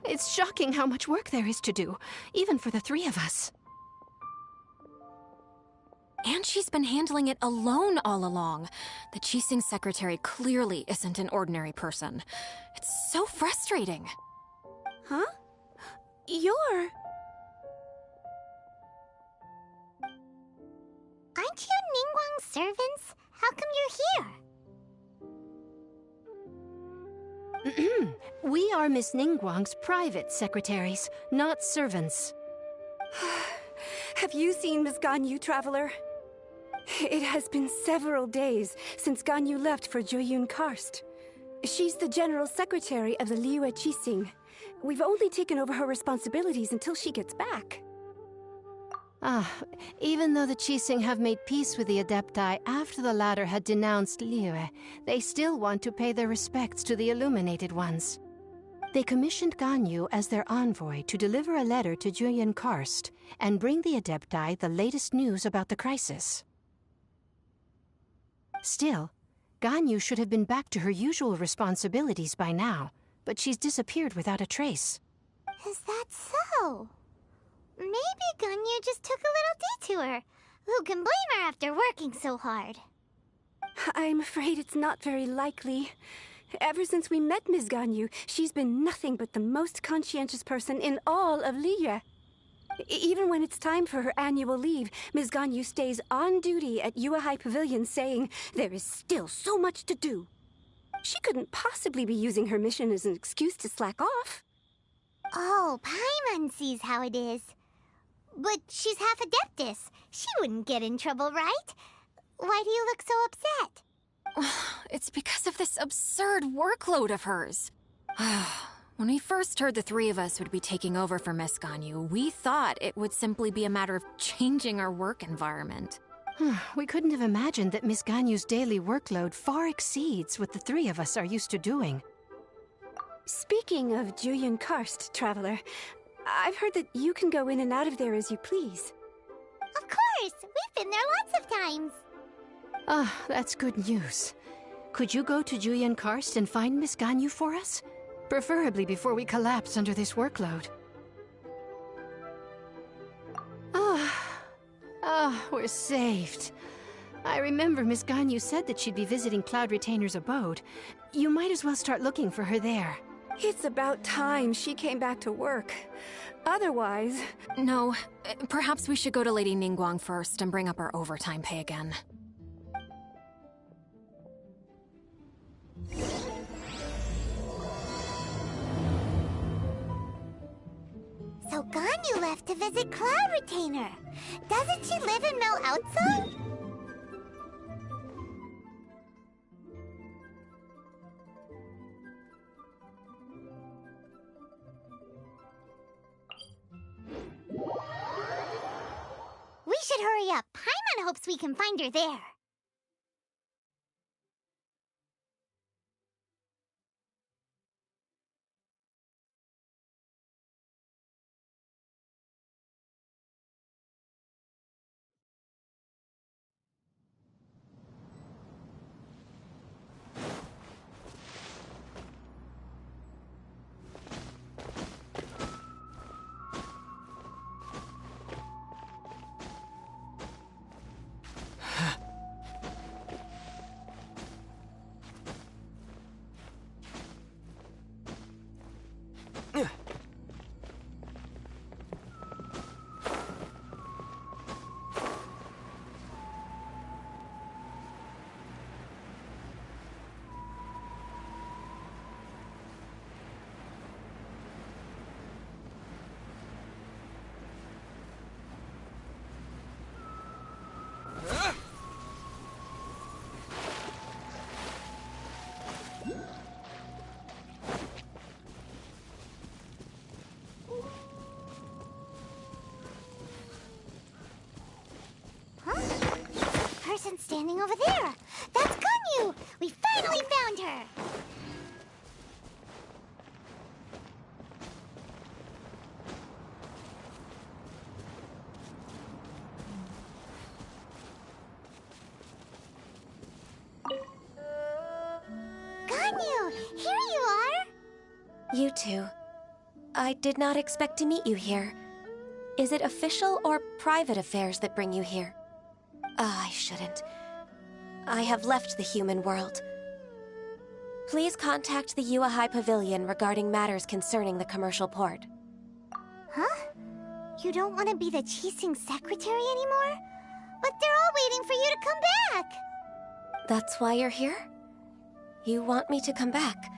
It's shocking how much work there is to do, even for the three of us. And she's been handling it alone all along. The Qixing secretary clearly isn't an ordinary person. It's so frustrating. Huh? You're... Aren't you Ningguang's servants? How come you're here? We are Miss Ningguang's private secretaries, not servants. Have you seen Miss GANYU, Traveler? It has been several days since GANYU left for Jueyun Karst. She's the general secretary of the Liyue Qixing. We've only taken over her responsibilities until she gets back. Even though the Qixing have made peace with the Adepti after the latter had denounced Liyue, they still want to pay their respects to the Illuminated Ones. They commissioned GANYU as their envoy to deliver a letter to Jueyun Karst and bring the Adepti the latest news about the crisis. Still, GANYU should have been back to her usual responsibilities by now, but she's disappeared without a trace. Is that so? Maybe GANYU just took a little detour. Who can blame her after working so hard? I'm afraid it's not very likely. Ever since we met Ms. GANYU, she's been nothing but the most conscientious person in all of Liyue. Even when it's time for her annual leave, Ms. GANYU stays on duty at Yuehai Pavilion saying there is still so much to do. She couldn't possibly be using her mission as an excuse to slack off. Oh, Paimon sees how it is. But she's half Adeptus. She wouldn't get in trouble, right? Why do you look so upset? It's because of this absurd workload of hers. When we first heard the three of us would be taking over for Miss GANYU, we thought it would simply be a matter of changing our work environment. We couldn't have imagined that Miss GANYU's daily workload far exceeds what the three of us are used to doing. Speaking of Jueyun Karst, Traveler, I've heard that you can go in and out of there as you please. Of course! We've been there lots of times! That's good news. Could you go to Jueyun Karst and find Miss GANYU for us? Preferably before we collapse under this workload. We're saved. I remember Miss GANYU said that she'd be visiting Cloud Retainer's abode. You might as well start looking for her there. It's about time she came back to work. Otherwise... No, perhaps we should go to Lady Ningguang first and bring up our overtime pay again. So GANYU left to visit Cloud Retainer. Doesn't she live in Mel outside? We should hurry up. Paimon hopes we can find her there. standing over there. That's GANYU! We finally found her! GANYU! Here you are! You two. I did not expect to meet you here. Is it official or private affairs that bring you here? I shouldn't. I have left the human world. Please contact the Yua High Pavilion regarding matters concerning the commercial port. Huh? You don't want to be the Qixing secretary anymore? But they're all waiting for you to come back! That's why you're here? You want me to come back?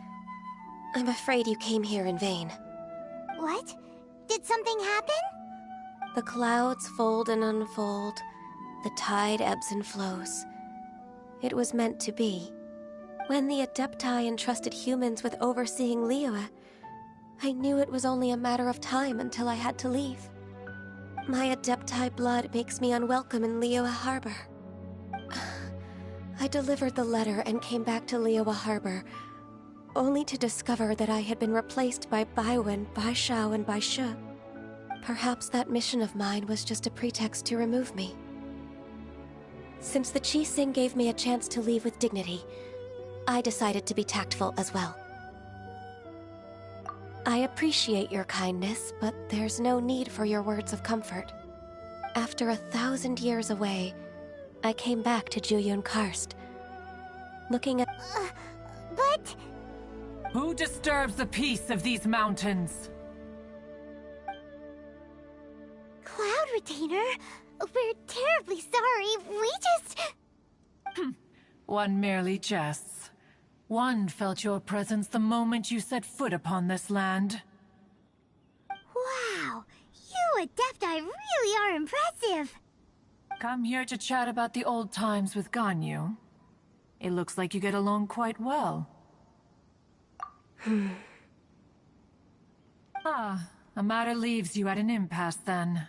I'm afraid you came here in vain. What? Did something happen? The clouds fold and unfold. The tide ebbs and flows. It was meant to be. When the Adepti entrusted humans with overseeing Liyue, I knew it was only a matter of time until I had to leave. My Adepti blood makes me unwelcome in Liyue Harbor. I delivered the letter and came back to Liyue Harbor, only to discover that I had been replaced by Baiwen, Baishao, and Baishu. Perhaps that mission of mine was just a pretext to remove me. Since the Qixing gave me a chance to leave with dignity, I decided to be tactful as well. I appreciate your kindness, but there's no need for your words of comfort. After 1,000 years away, I came back to Juyun Karst. Looking at... But... Who disturbs the peace of these mountains? Cloud Retainer, we're terribly sorry. We just... One merely jests. One felt your presence the moment you set foot upon this land. Wow, you Adepti really are impressive. Come here to chat about the old times with GANYU. It looks like you get along quite well. A matter leaves you at an impasse then.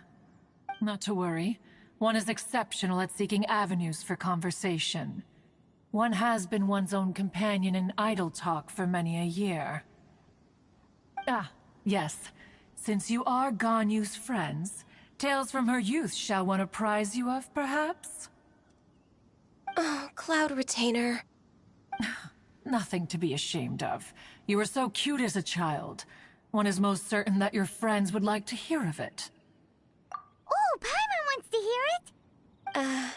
Not to worry. One is exceptional at seeking avenues for conversation. One has been one's own companion in idle talk for many a year. Yes. Since you are GANYU's friends, tales from her youth shall one apprise you of, perhaps? Oh, Cloud Retainer. Nothing to be ashamed of. You were so cute as a child. One is most certain that your friends would like to hear of it. Oh, Paimon wants to hear it!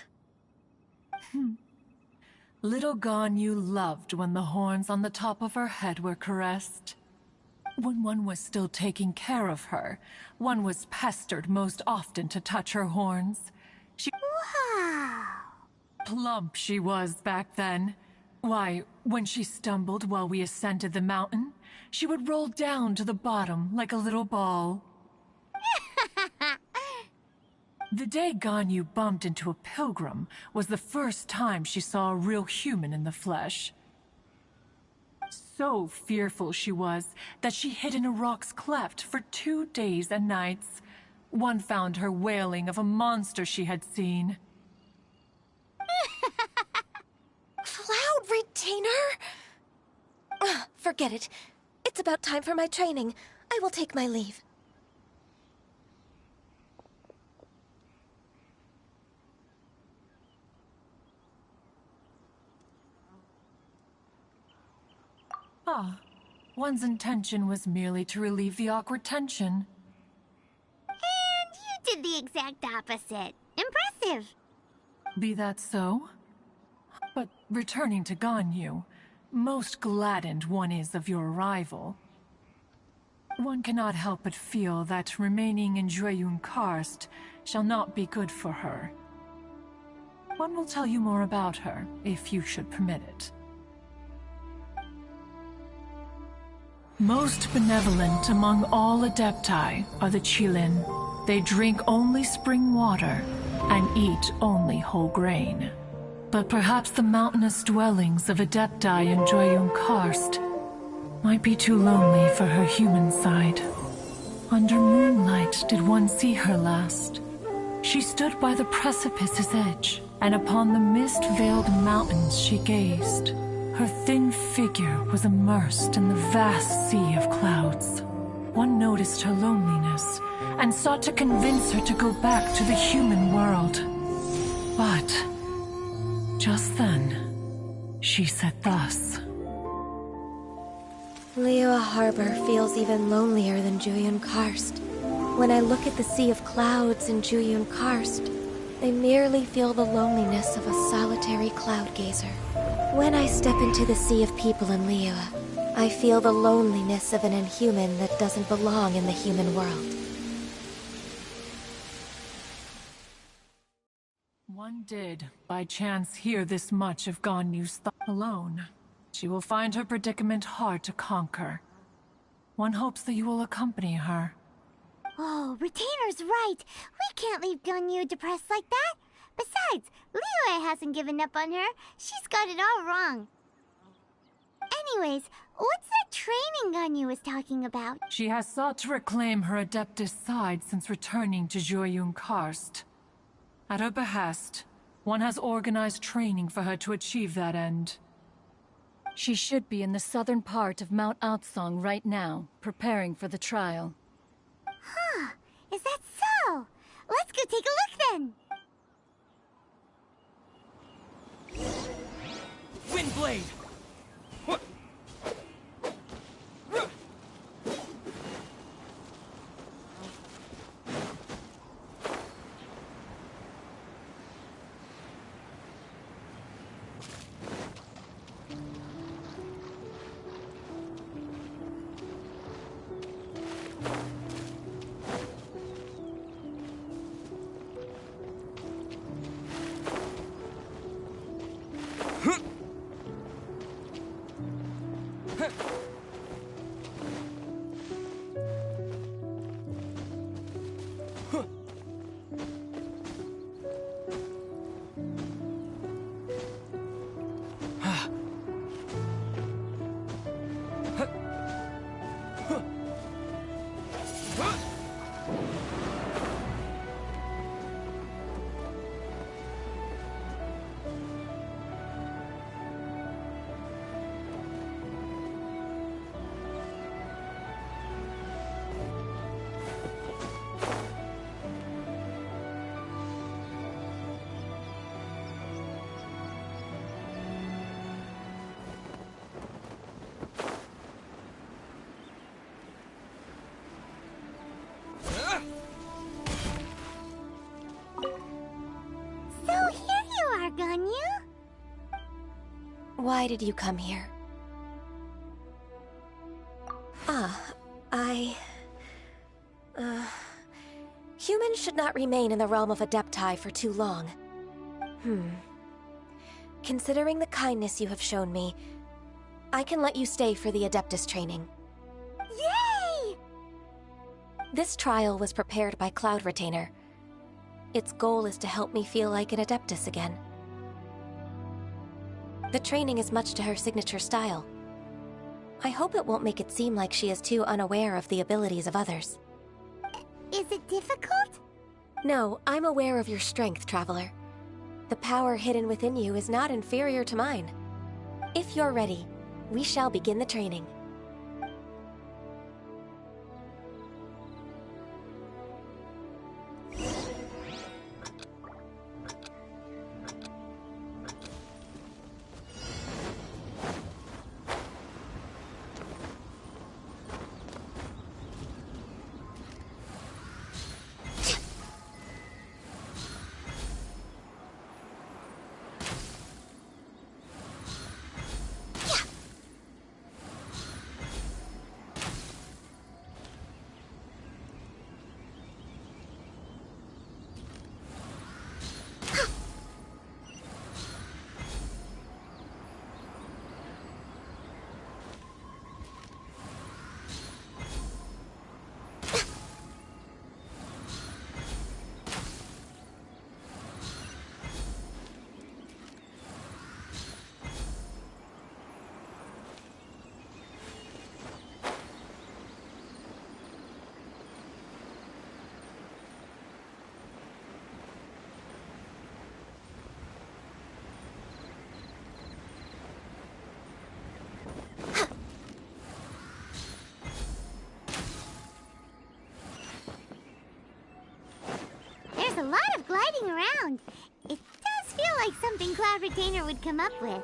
Little GANYU loved when the horns on the top of her head were caressed. When one was still taking care of her, one was pestered most often to touch her horns. Wow! Plump she was back then. Why, when she stumbled while we ascended the mountain, she would roll down to the bottom like a little ball. The day GANYU bumped into a pilgrim was the first time she saw a real human in the flesh. So fearful she was that she hid in a rock's cleft for 2 days and nights. One found her wailing of a monster she had seen. Cloud Retainer? Forget it. It's about time for my training. I will take my leave. One's intention was merely to relieve the awkward tension. And you did the exact opposite. Impressive. Be that so? But returning to GANYU, most gladdened one is of your arrival. One cannot help but feel that remaining in Juyun Karst shall not be good for her. One will tell you more about her, if you should permit it. Most benevolent among all Adepti are the Qilin. They drink only spring water and eat only whole grain. But perhaps the mountainous dwellings of Adepti in Juyun Karst might be too lonely for her human side. Under moonlight did one see her last. She stood by the precipice's edge, and upon the mist-veiled mountains she gazed. Her thin figure was immersed in the vast sea of clouds. One noticed her loneliness and sought to convince her to go back to the human world. But just then, she said thus. Liyue Harbor feels even lonelier than Juyun Karst. When I look at the sea of clouds in Juyun Karst, I merely feel the loneliness of a solitary cloud gazer. When I step into the sea of people in Liyue, I feel the loneliness of an inhuman that doesn't belong in the human world. One did, by chance, hear this much of Ganyu's thought alone. She will find her predicament hard to conquer. One hopes that you will accompany her. Oh, Retainer's right. We can't leave Ganyu depressed like that. Besides, Liyue hasn't given up on her. She's got it all wrong. Anyways, what's that training Ganyu was talking about? She has sought to reclaim her Adeptus side since returning to Juyun Karst. At her behest, one has organized training for her to achieve that end. She should be in the southern part of Mount Aotsong right now, preparing for the trial. Huh, is that so? Let's go take a look then! Windblade! So here you are, Ganyu. Why did you come here? Humans should not remain in the realm of Adepti for too long. Considering the kindness you have shown me, I can let you stay for the Adeptus training. Yay! This trial was prepared by Cloud Retainer. Its goal is to help me feel like an Adeptus again. The training is much to her signature style. I hope it won't make it seem like she is too unaware of the abilities of others. Is it difficult? No, I'm aware of your strength, Traveler. The power hidden within you is not inferior to mine. If you're ready, we shall begin the training. riding around. It does feel like something Cloud Retainer would come up with.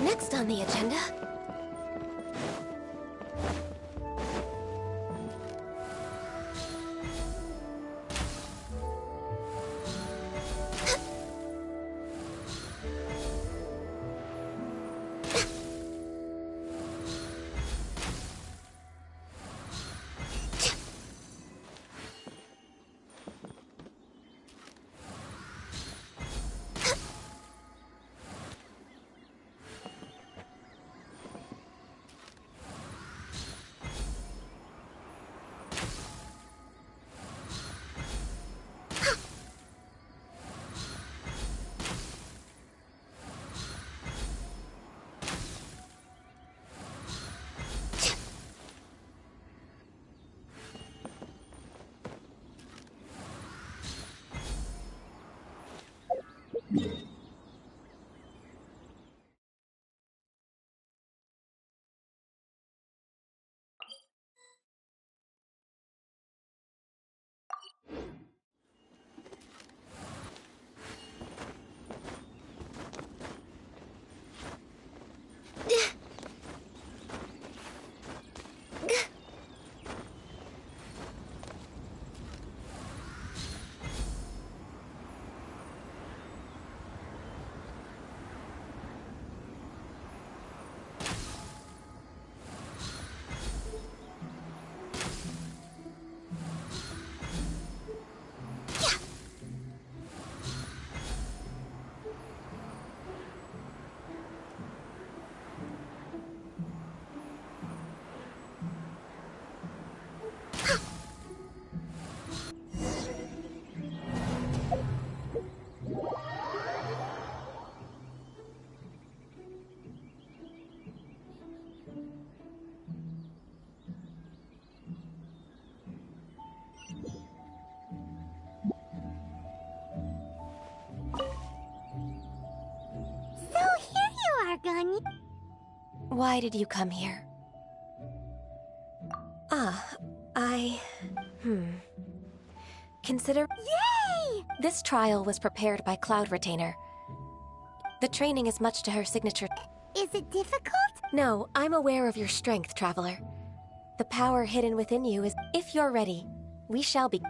Next on the agenda... GANYU. Why did you come here? Consider... Yay! This trial was prepared by Cloud Retainer. The training is much to her signature... Is it difficult? No, I'm aware of your strength, Traveler. The power hidden within you is... If you're ready, we shall be...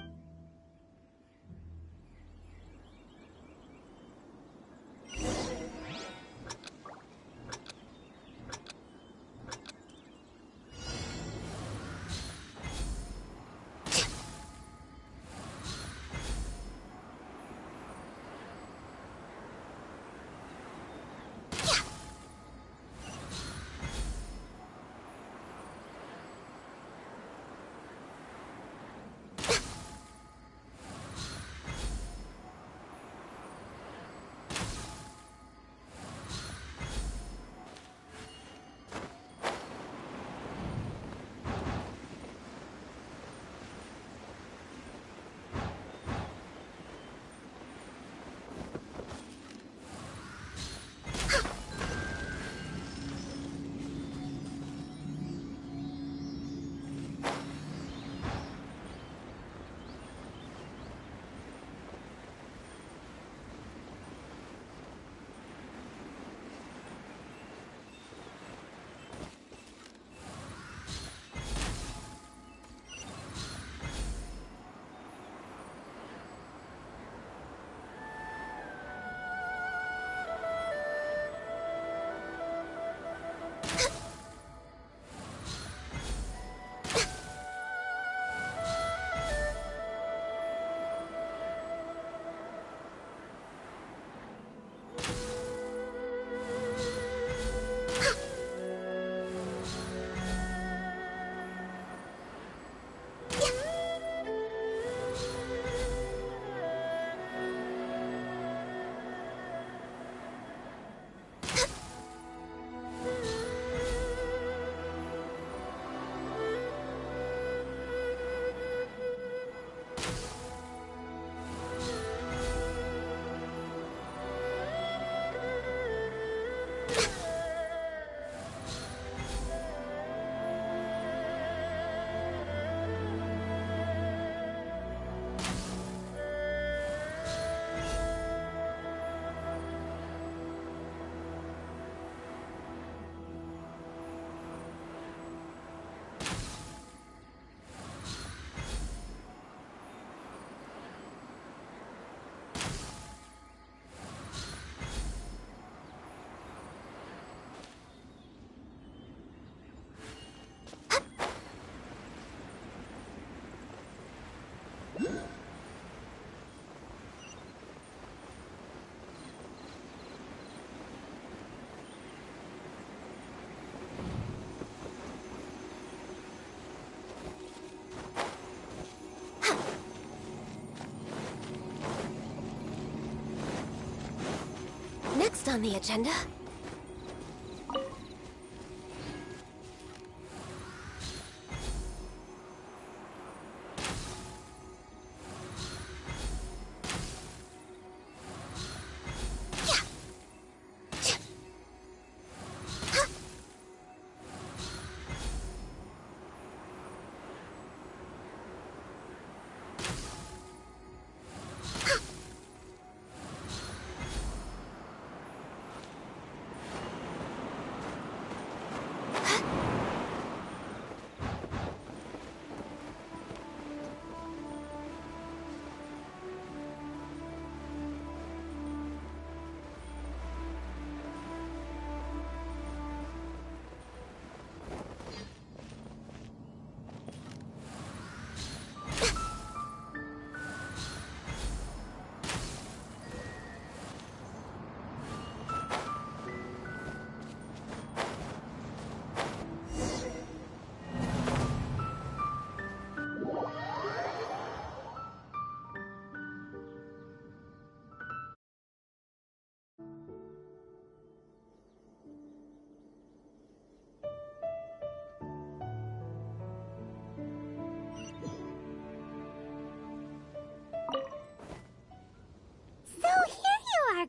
Next on the agenda...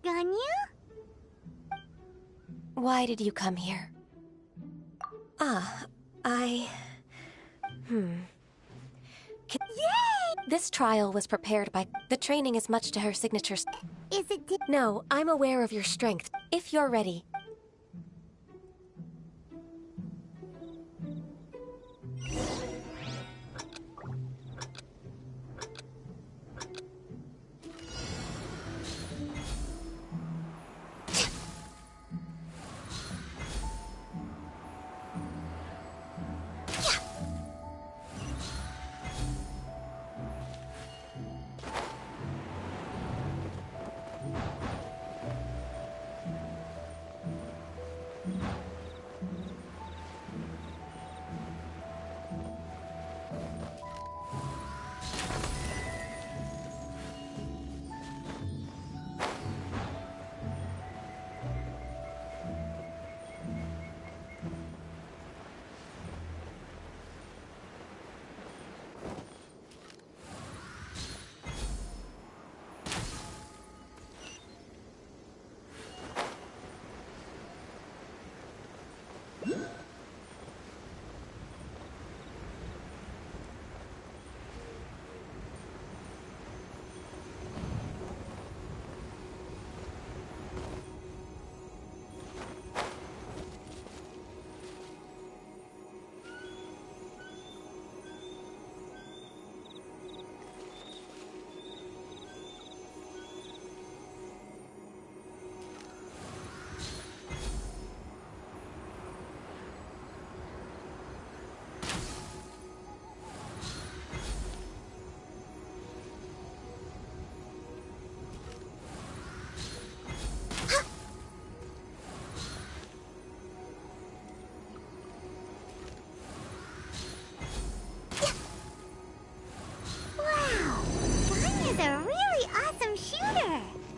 GANYU? Why did you come here? Yay! This trial was prepared by... The training is much to her signatures. Is it... No, I'm aware of your strength. If you're ready.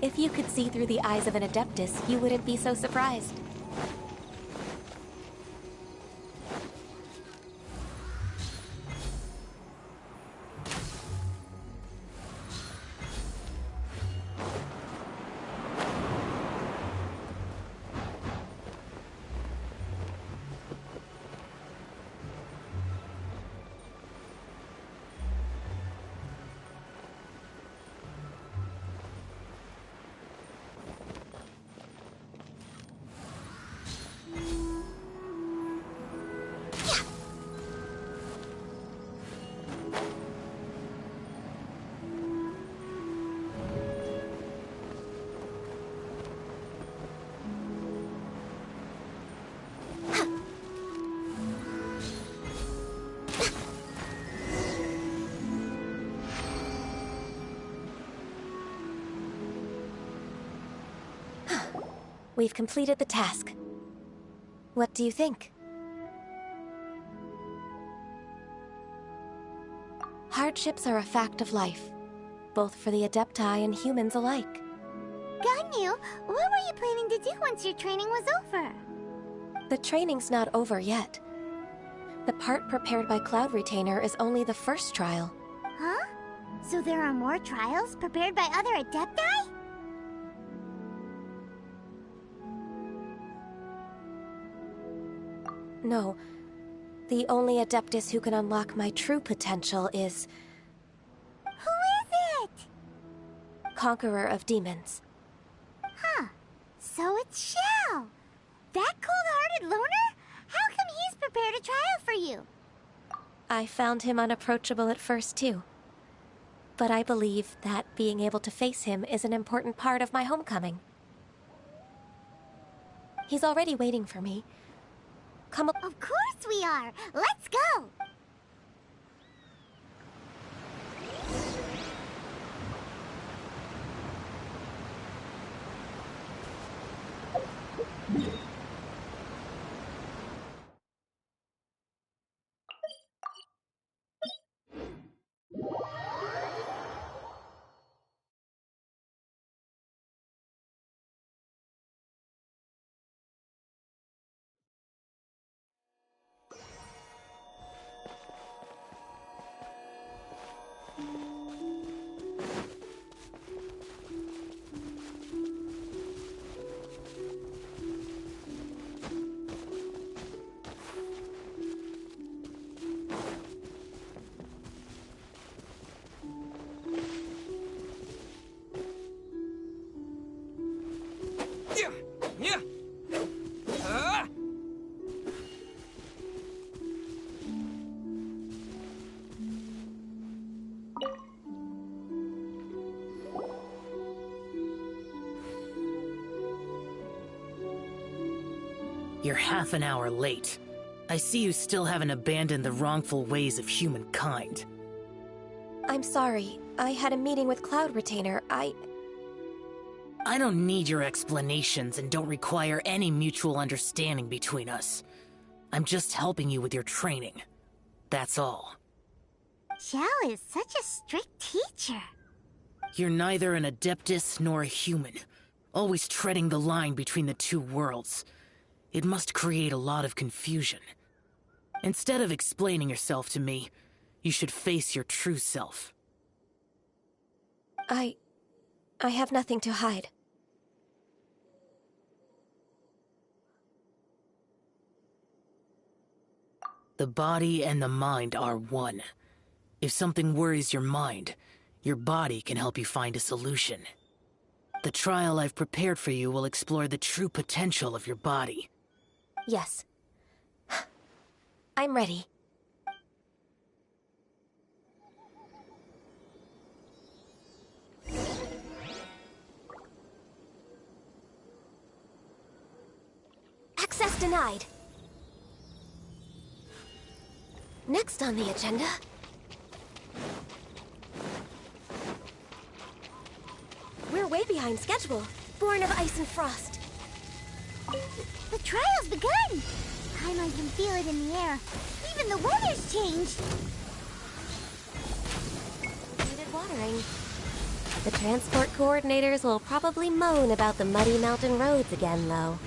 If you could see through the eyes of an Adeptus, you wouldn't be so surprised. We've completed the task. What do you think? Hardships are a fact of life, both for the Adepti and humans alike. Ganyu, what were you planning to do once your training was over? The training's not over yet. The part prepared by Cloud Retainer is only the first trial. Huh? So there are more trials prepared by other Adepti? No. The only Adeptus who can unlock my true potential is... Who is it? Conqueror of Demons. Huh. So it's Shell. That cold-hearted loner? How come he's prepared a trial for you? I found him unapproachable at first, too. But I believe that being able to face him is an important part of my homecoming. He's already waiting for me. Come up. Of course we are! Let's go! You're half an hour late. I see you still haven't abandoned the wrongful ways of humankind. I'm sorry. I had a meeting with Cloud Retainer. I don't need your explanations and don't require any mutual understanding between us. I'm just helping you with your training. That's all. Shell is such a strict teacher. You're neither an Adeptus nor a human, always treading the line between the two worlds. It must create a lot of confusion. Instead of explaining yourself to me, you should face your true self. I have nothing to hide. The body and the mind are one. If something worries your mind, your body can help you find a solution. The trial I've prepared for you will explore the true potential of your body. Yes. I'm ready. Access denied. Next on the agenda... We're way behind schedule. Born of Ice and Frost. The trial's begun! I can feel it in the air. Even the weather's changed. Needed watering. The transport coordinators will probably moan about the muddy mountain roads again, though.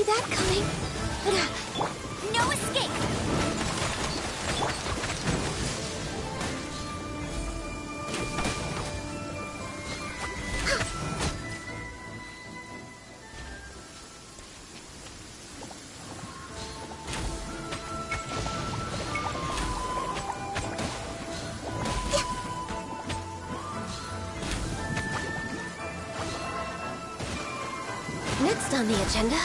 that coming. No escape! Next on the agenda,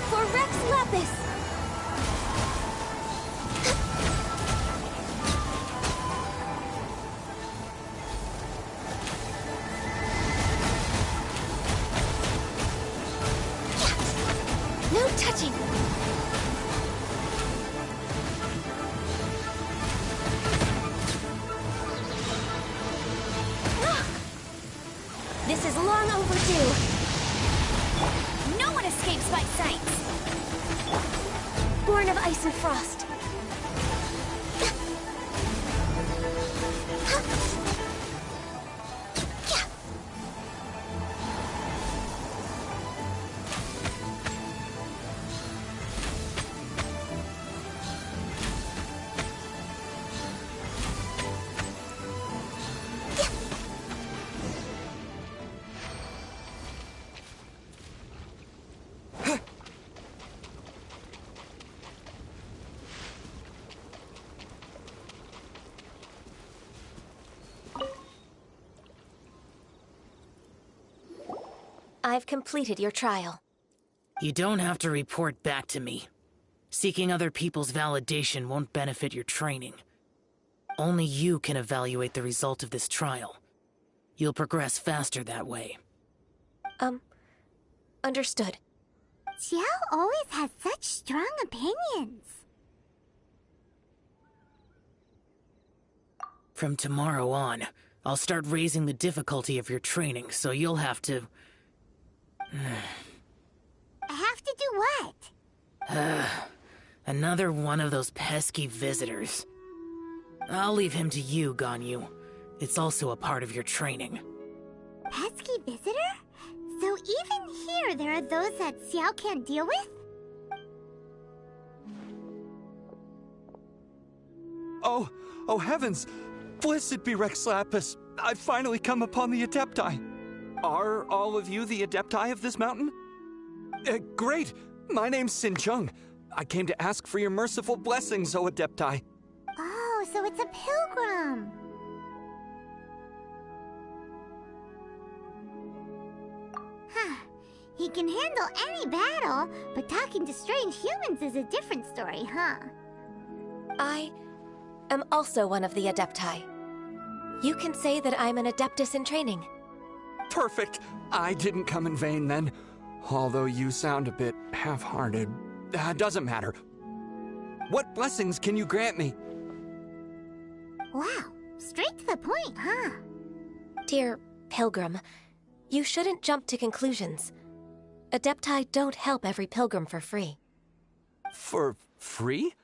For Rex Lapis! no touching. This is long overdue. No one escapes my sight! Born of ice and frost. I've completed your trial. You don't have to report back to me. Seeking other people's validation won't benefit your training. Only you can evaluate the result of this trial. You'll progress faster that way. Understood. Xiao always has such strong opinions. From tomorrow on, I'll start raising the difficulty of your training, so you'll have to... Have to do what? Another one of those pesky visitors. I'll leave him to you, GANYU. It's also a part of your training. Pesky visitor? So even here there are those that Xiao can't deal with? Oh heavens! Blessed be Rex Lapis! I've finally come upon the Adepti! Are all of you the Adepti of this mountain? Great! My name's Sin Chung. I came to ask for your merciful blessings, O Adepti. Oh, so it's a pilgrim. Huh. He can handle any battle, but talking to strange humans is a different story, huh? I am also one of the Adepti. You can say that I'm an Adeptus in training. Perfect! I didn't come in vain then. Although you sound a bit half-hearted. Doesn't matter. What blessings can you grant me? Wow, straight to the point, huh? Dear Pilgrim, you shouldn't jump to conclusions. Adepti don't help every pilgrim for free. For free?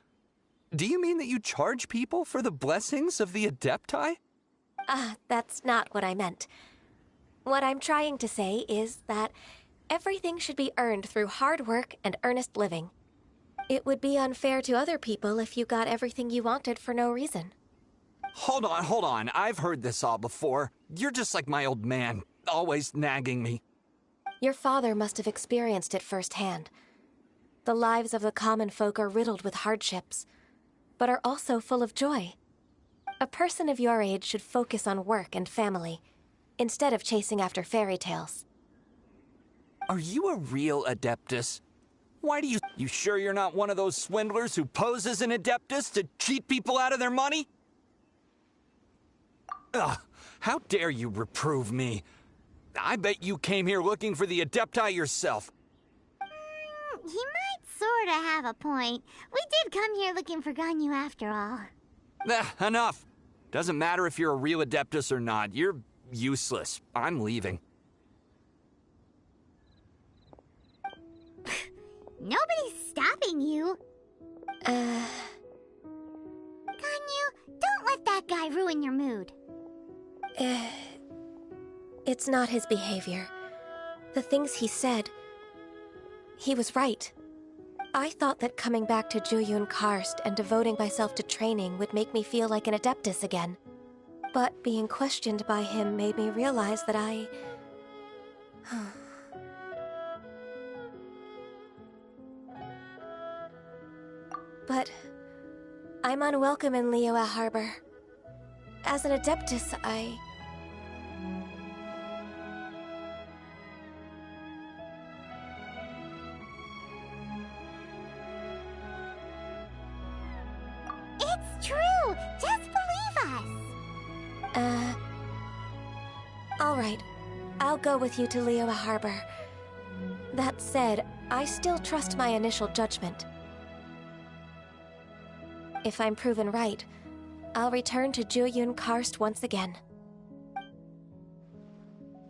Do you mean that you charge people for the blessings of the Adepti? That's not what I meant. What I'm trying to say is that everything should be earned through hard work and earnest living. It would be unfair to other people if you got everything you wanted for no reason. Hold on. I've heard this all before. You're just like my old man, always nagging me. Your father must have experienced it firsthand. The lives of the common folk are riddled with hardships, but are also full of joy. A person of your age should focus on work and family, instead of chasing after fairy tales. Are you a real Adeptus? Why do you sure you're not one of those swindlers who poses an Adeptus to cheat people out of their money? Ugh, how dare you reprove me? I bet you came here looking for the Adepti yourself. He might sorta have a point. We did come here looking for GANYU after all. Enough. Doesn't matter if you're a real Adeptus or not. You're useless. I'm leaving. Nobody's stopping you. GANYU, don't let that guy ruin your mood. It's not his behavior. The things he said... he was right. I thought that coming back to Jueyun Karst and devoting myself to training would make me feel like an adeptus again. But being questioned by him made me realize that I... But I'm unwelcome in Liyue Harbor. As an adeptus, It's true! Just believe us! Alright. I'll go with you to Liyue Harbor. That said, I still trust my initial judgment. If I'm proven right, I'll return to Jueyun Karst once again.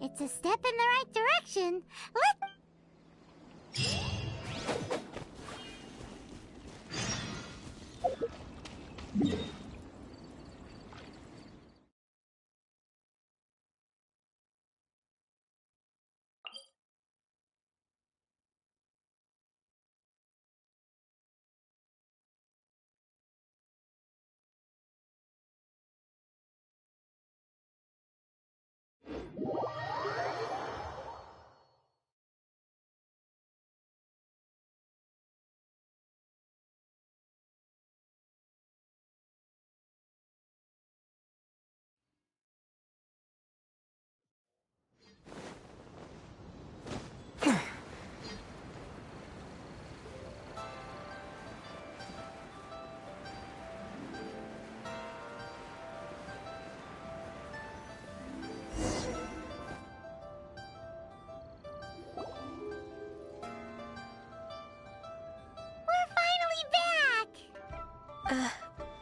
It's a step in the right direction.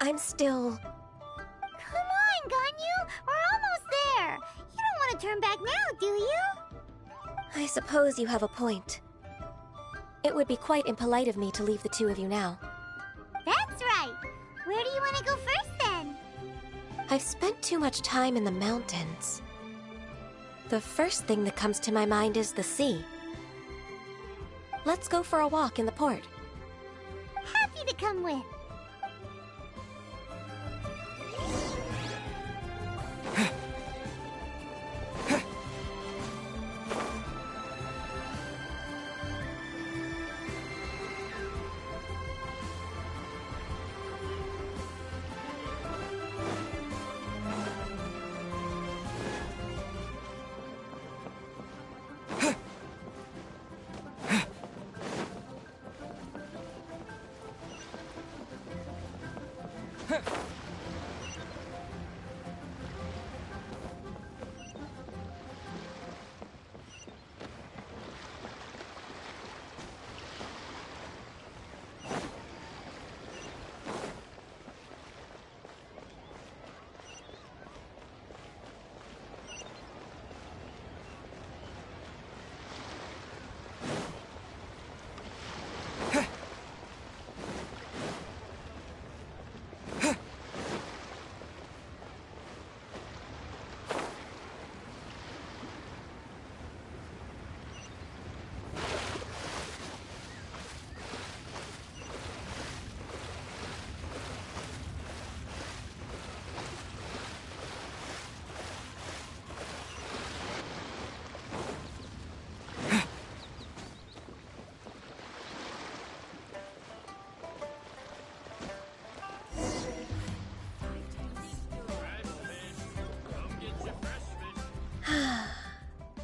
I'm still... Come on, Ganyu! We're almost there! You don't want to turn back now, do you? I suppose you have a point. It would be quite impolite of me to leave the two of you now. That's right! Where do you want to go first, then? I've spent too much time in the mountains. The first thing that comes to my mind is the sea. Let's go for a walk in the port. Happy to come with.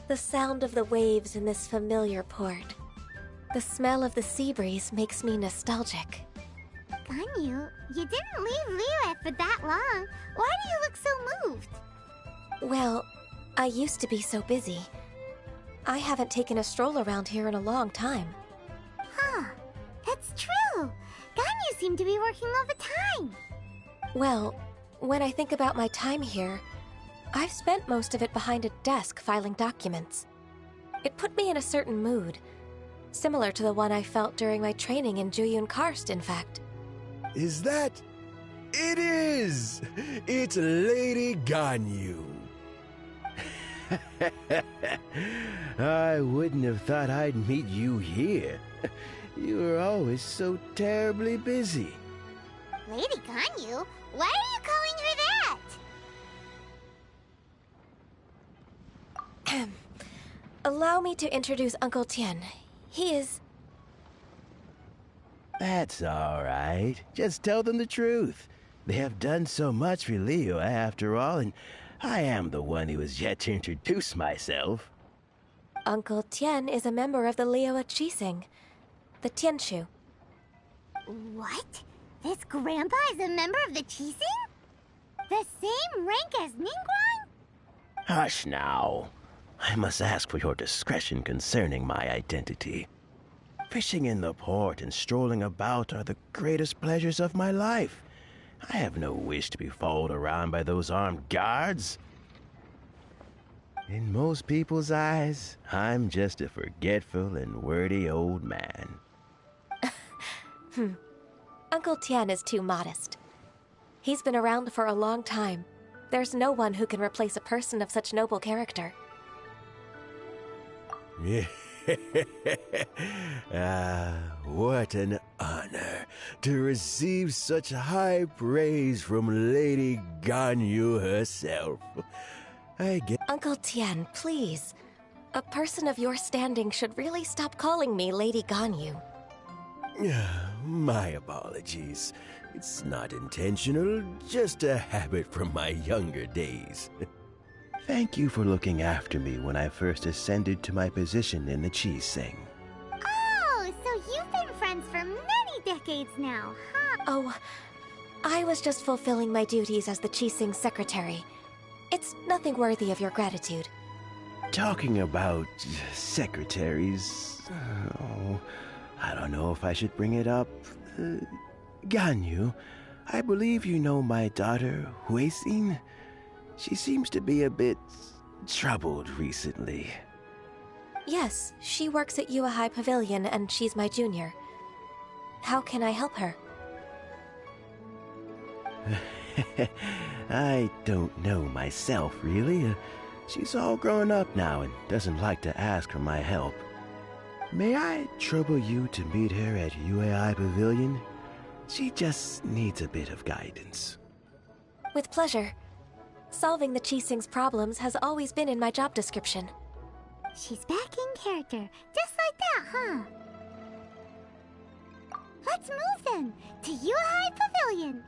The sound of the waves in this familiar port. The smell of the sea breeze makes me nostalgic. Ganyu, you didn't leave Liyue for that long. Why do you look so moved? Well, I used to be so busy. I haven't taken a stroll around here in a long time. Huh, that's true. Ganyu seemed to be working all the time. Well, when I think about my time here, I've spent most of it behind a desk filing documents. It put me in a certain mood, similar to the one I felt during my training in Jueyun Karst, in fact. Is that... It is! It's Lady Ganyu. I wouldn't have thought I'd meet you here. You were always so terribly busy. Lady Ganyu? Why are you calling her that? Allow me to introduce Uncle Tian. He is... That's all right. Just tell them the truth. They have done so much for Liyue after all, and I am the one who has yet to introduce myself. Uncle Tian is a member of the Liyue Qixing, the Tianshu. What? This grandpa is a member of the Qixing? The same rank as Ningguang? Hush now. I must ask for your discretion concerning my identity. Fishing in the port and strolling about are the greatest pleasures of my life. I have no wish to be followed around by those armed guards. In most people's eyes, I'm just a forgetful and wordy old man. Uncle Tian is too modest. He's been around for a long time. There's no one who can replace a person of such noble character. What an honor to receive such high praise from Lady Ganyu herself. Uncle Tian, please. A person of your standing should really stop calling me Lady Ganyu. My apologies. It's not intentional, just a habit from my younger days. Thank you for looking after me when I first ascended to my position in the Qixing. Oh, so you've been friends for many decades now, huh? Oh, I was just fulfilling my duties as the Qixing secretary. It's nothing worthy of your gratitude. Talking about secretaries... I don't know if I should bring it up. Ganyu, I believe you know my daughter, Huixin. She seems to be a bit troubled recently. Yes, she works at Yua High Pavilion and she's my junior. How can I help her? I don't know myself, really. She's all grown up now and doesn't like to ask for my help. May I trouble you to meet her at UAI Pavilion? She just needs a bit of guidance. With pleasure. Solving the Qixing's problems has always been in my job description. She's back in character, just like that, huh? Let's move then, to Yuhai Pavilion!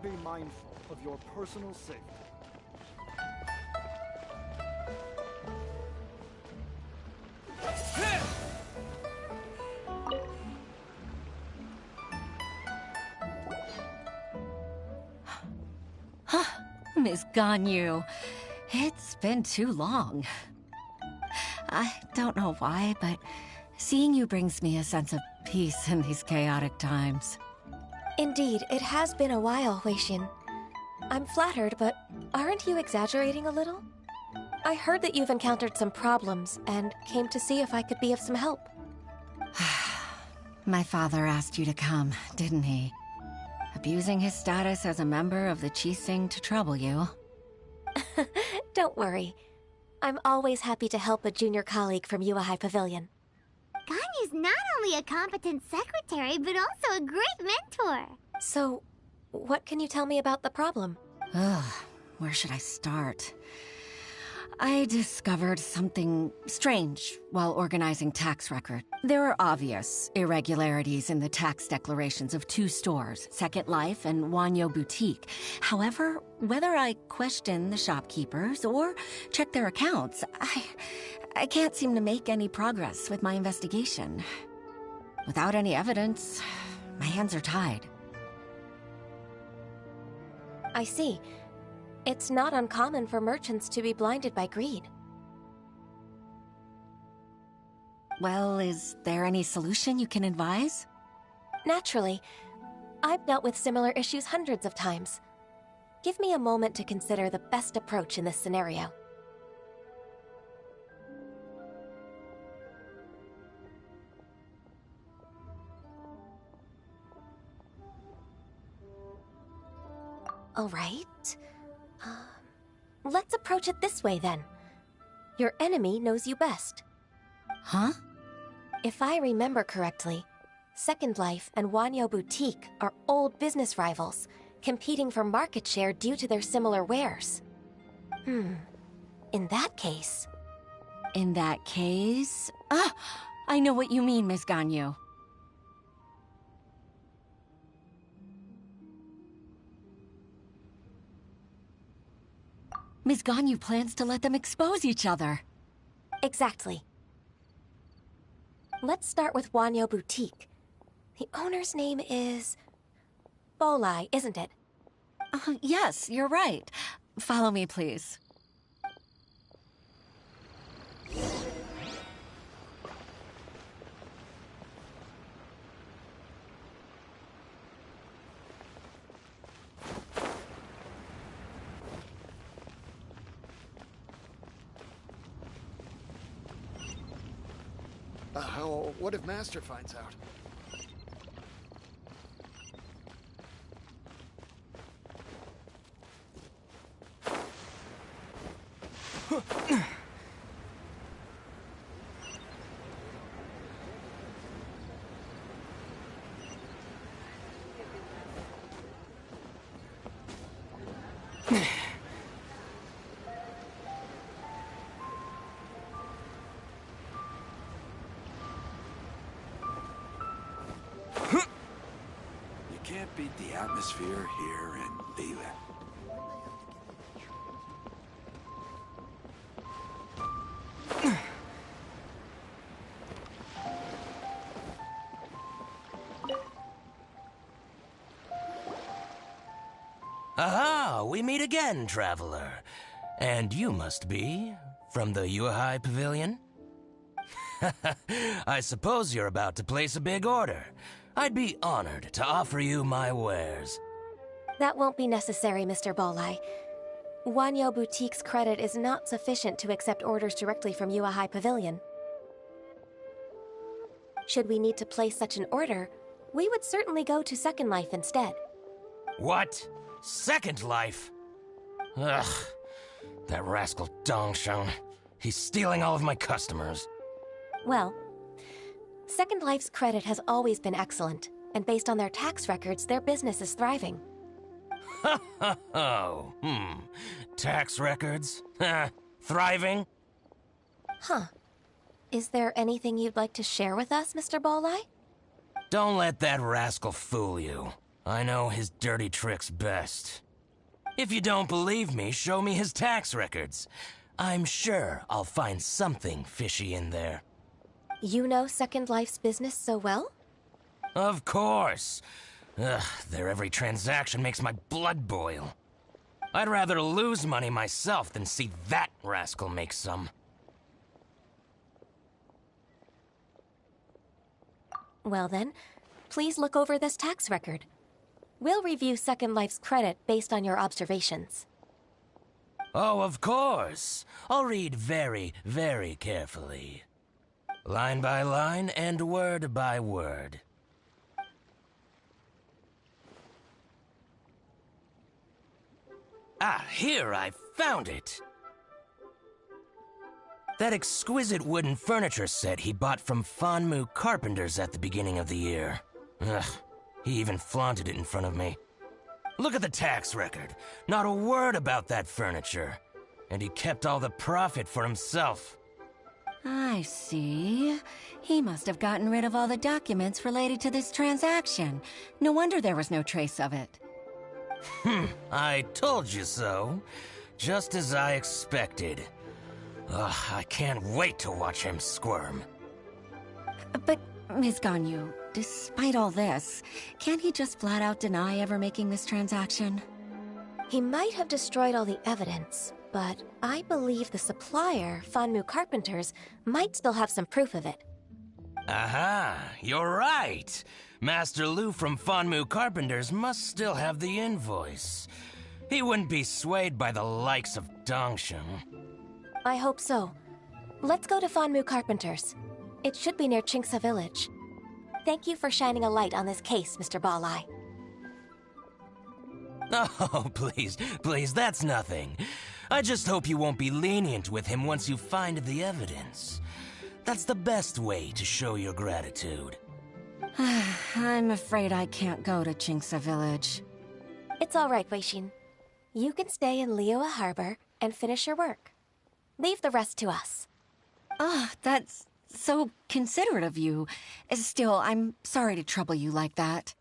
Be mindful of your personal safety. Miss Ganyu, It's been too long. I don't know why, but seeing you brings me a sense of peace in these chaotic times. Indeed, it has been a while, Wei-Shin. I'm flattered, but aren't you exaggerating a little? I heard that you've encountered some problems and came to see if I could be of some help. My father asked you to come, didn't he? Abusing his status as a member of the Qixing to trouble you. Don't worry. I'm always happy to help a junior colleague from Yuehai Pavilion. Ganyu's not only a competent secretary, but also a great mentor. So, what can you tell me about the problem? Ugh, where should I start? I discovered something strange while organizing tax record. There are obvious irregularities in the tax declarations of 2 stores, Second Life and Wanyo Boutique. However, whether I question the shopkeepers or check their accounts, I can't seem to make any progress with my investigation. Without any evidence, my hands are tied. I see. It's not uncommon for merchants to be blinded by greed. Well, is there any solution you can advise? Naturally. I've dealt with similar issues hundreds of times. Give me a moment to consider the best approach in this scenario. All right. Let's approach it this way, then. Your enemy knows you best. Huh? If I remember correctly, Second Life and Wanyo Boutique are old business rivals, competing for market share due to their similar wares. In that case... In that case... Ah! I know what you mean, Miss Ganyu. Miss Ganyu plans to let them expose each other. Exactly. Let's start with Wanyo Boutique. The owner's name is... Bolai, isn't it? Yes, you're right. Follow me, please. What if Master finds out? Can't beat the atmosphere here in Liyue. Aha! We meet again, traveler. And you must be from the Yuehai Pavilion? I suppose you're about to place a big order. I'd be honored to offer you my wares. That won't be necessary, Mr. Bolai. Wanyo Boutique's credit is not sufficient to accept orders directly from Yuehai Pavilion. Should we need to place such an order, we would certainly go to Second Life instead. What? Second Life? Ugh. That rascal Dongsheng. He's stealing all of my customers. Well, Second Life's credit has always been excellent, and based on their tax records, their business is thriving. Tax records? Thriving? Huh. Is there anything you'd like to share with us, Mr. Bolai? Don't let that rascal fool you. I know his dirty tricks best. If you don't believe me, show me his tax records. I'm sure I'll find something fishy in there. You know Second Life's business so well? Of course. Ugh, their every transaction makes my blood boil. I'd rather lose money myself than see that rascal make some. Well then, please look over this tax record. We'll review Second Life's credit based on your observations. Oh, of course. I'll read very, very carefully. Line by line and word by word. Ah, here, I found it. That exquisite wooden furniture set he bought from Fanmu Carpenters at the beginning of the year. Ugh, he even flaunted it in front of me. Look at the tax record. Not a word about that furniture. And he kept all the profit for himself. I see. He must have gotten rid of all the documents related to this transaction. No wonder there was no trace of it. I told you so. Just as I expected. Ugh, I can't wait to watch him squirm. But, Ms. Ganyu, despite all this, can't he just flat out deny ever making this transaction? He might have destroyed all the evidence, but I believe the supplier, Fanmu Carpenters, might still have some proof of it. Aha, you're right. Master Lu from Fanmu Carpenters must still have the invoice. He wouldn't be swayed by the likes of Dongsheng. I hope so. Let's go to Fanmu Carpenters. It should be near Chingsa Village. Thank you for shining a light on this case, Mr. Balai. Oh, please, please, that's nothing. I just hope you won't be lenient with him once you find the evidence. That's the best way to show your gratitude. I'm afraid I can't go to Chingsa Village. It's all right, Weixin. You can stay in Liyue Harbor and finish your work. Leave the rest to us. Ah, that's so considerate of you. Still, I'm sorry to trouble you like that.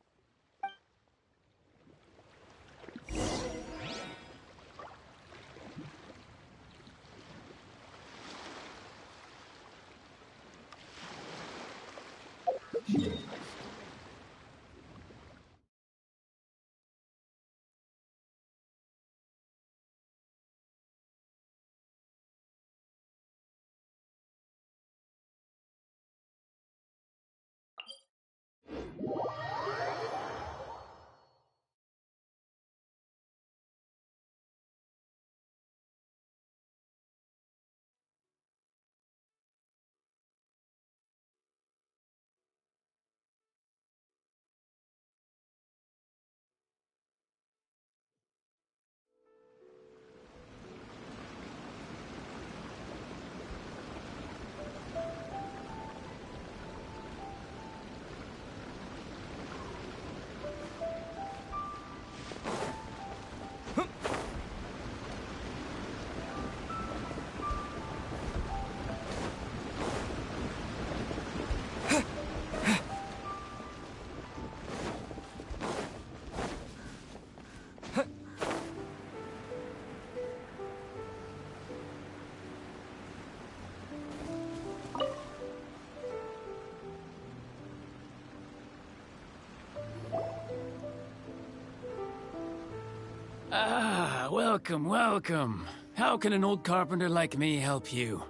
Ah, welcome, welcome. How can an old carpenter like me help you?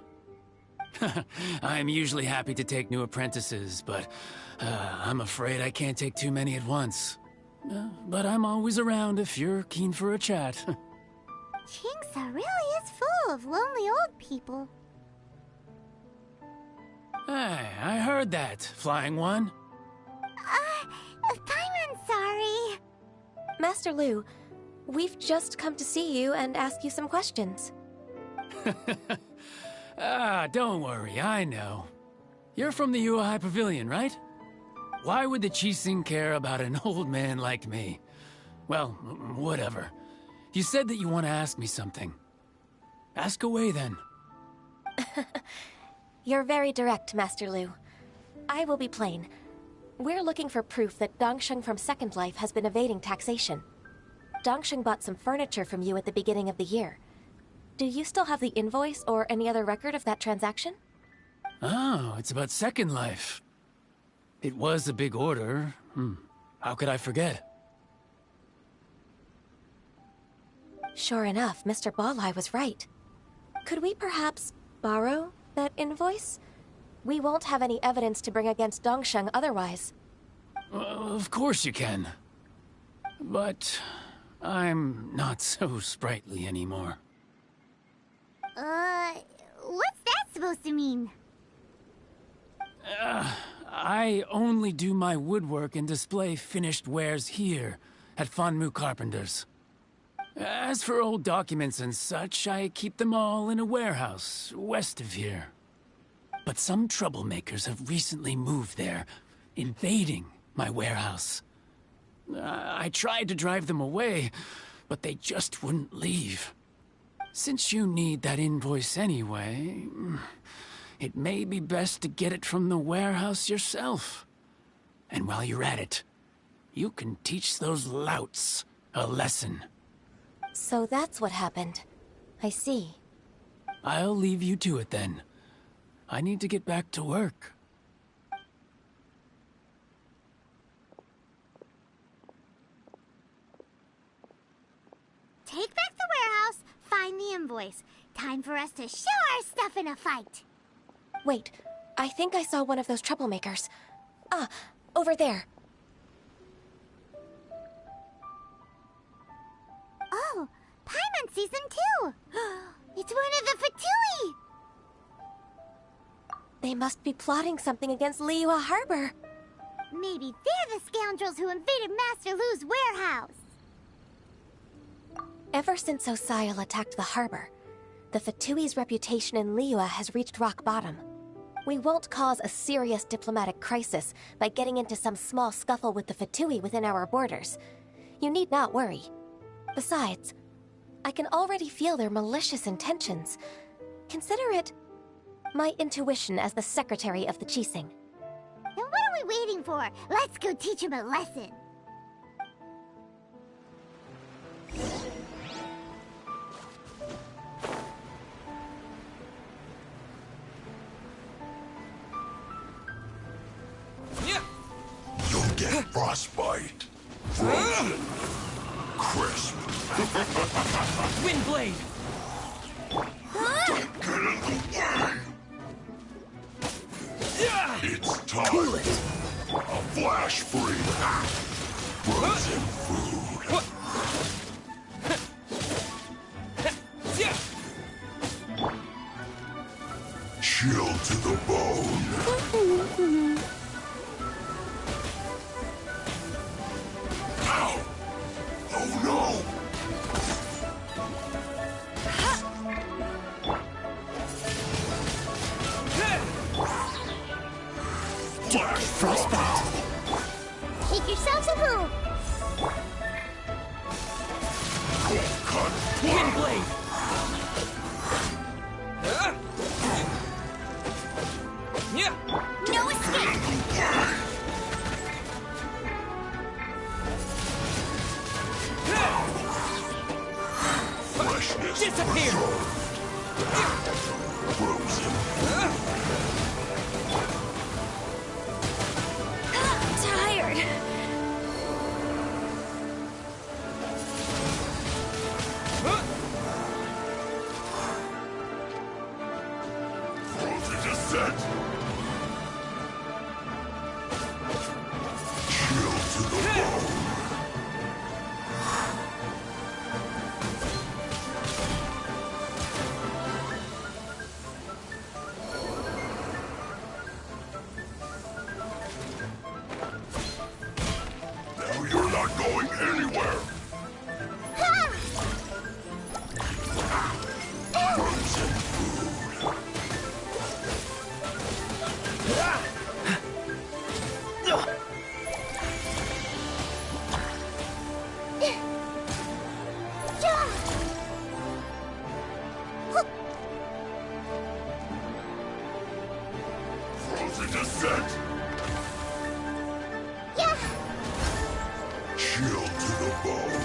I'm usually happy to take new apprentices, but I'm afraid I can't take too many at once. But I'm always around if you're keen for a chat. Chingsa really is full of lonely old people. Hey, I heard that, Flying One. Paimon's sorry. Master Lu, we've just come to see you and ask you some questions. Don't worry, I know. You're from the Yuehai Pavilion, right? Why would the Qixing care about an old man like me? Well, whatever. You said that you want to ask me something. Ask away, then. You're very direct, Master Lu. I will be plain. We're looking for proof that Dongsheng from Second Life has been evading taxation. Dongsheng bought some furniture from you at the beginning of the year. Do you still have the invoice or any other record of that transaction? Oh, it's about Second Life. It was a big order. How could I forget? Sure enough, Mr. Balleye was right. Could we perhaps borrow that invoice? We won't have any evidence to bring against Dongsheng otherwise. Of course you can. But I'm not so sprightly anymore. What's that supposed to mean? I only do my woodwork and display finished wares here at Fanmu Carpenters. As for old documents and such, I keep them all in a warehouse west of here. But some troublemakers have recently moved there, invading my warehouse. I tried to drive them away, but they just wouldn't leave. Since you need that invoice anyway, it may be best to get it from the warehouse yourself. And while you're at it, you can teach those louts a lesson. So that's what happened. I see. I'll leave you to it then. I need to get back to work. Take back the warehouse, find the invoice. Time for us to show our stuff in a fight. Wait, I think I saw one of those troublemakers. Ah, over there. Oh, Paimon Season 2! It's one of the Fatui! They must be plotting something against Liyue Harbor. Maybe they're the scoundrels who invaded Master Lu's warehouse. Ever since Osial attacked the harbor, the Fatui's reputation in Liyue has reached rock bottom. We won't cause a serious diplomatic crisis by getting into some small scuffle with the Fatui within our borders. You need not worry. Besides, I can already feel their malicious intentions. Consider it my intuition as the secretary of the Qixing. Then what are we waiting for? Let's go teach him a lesson. You'll get frostbite. Frozen. Crisp. Windblade! Don't get in the way! It's time. Cool it. A flash freeze. Frozen food. Chill to the bone. Ow! Oh no! Frostbite. Take yourself to who? Windblade! No escape! Freshness Disappear! Frozen. Tired. Frozen descent. Chill to the bone. Now you're not going anywhere. Frozen food. Frozen descent. Yeah! Chill to the bone.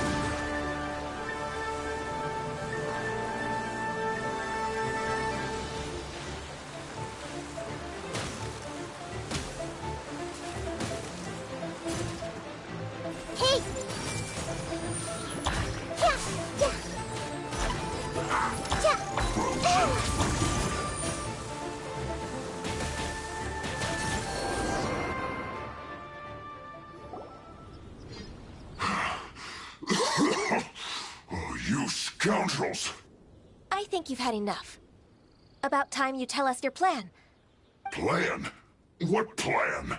Hey! Yeah! Yeah! scoundrels! I think you've had enough. About time you tell us your plan. Plan? What plan?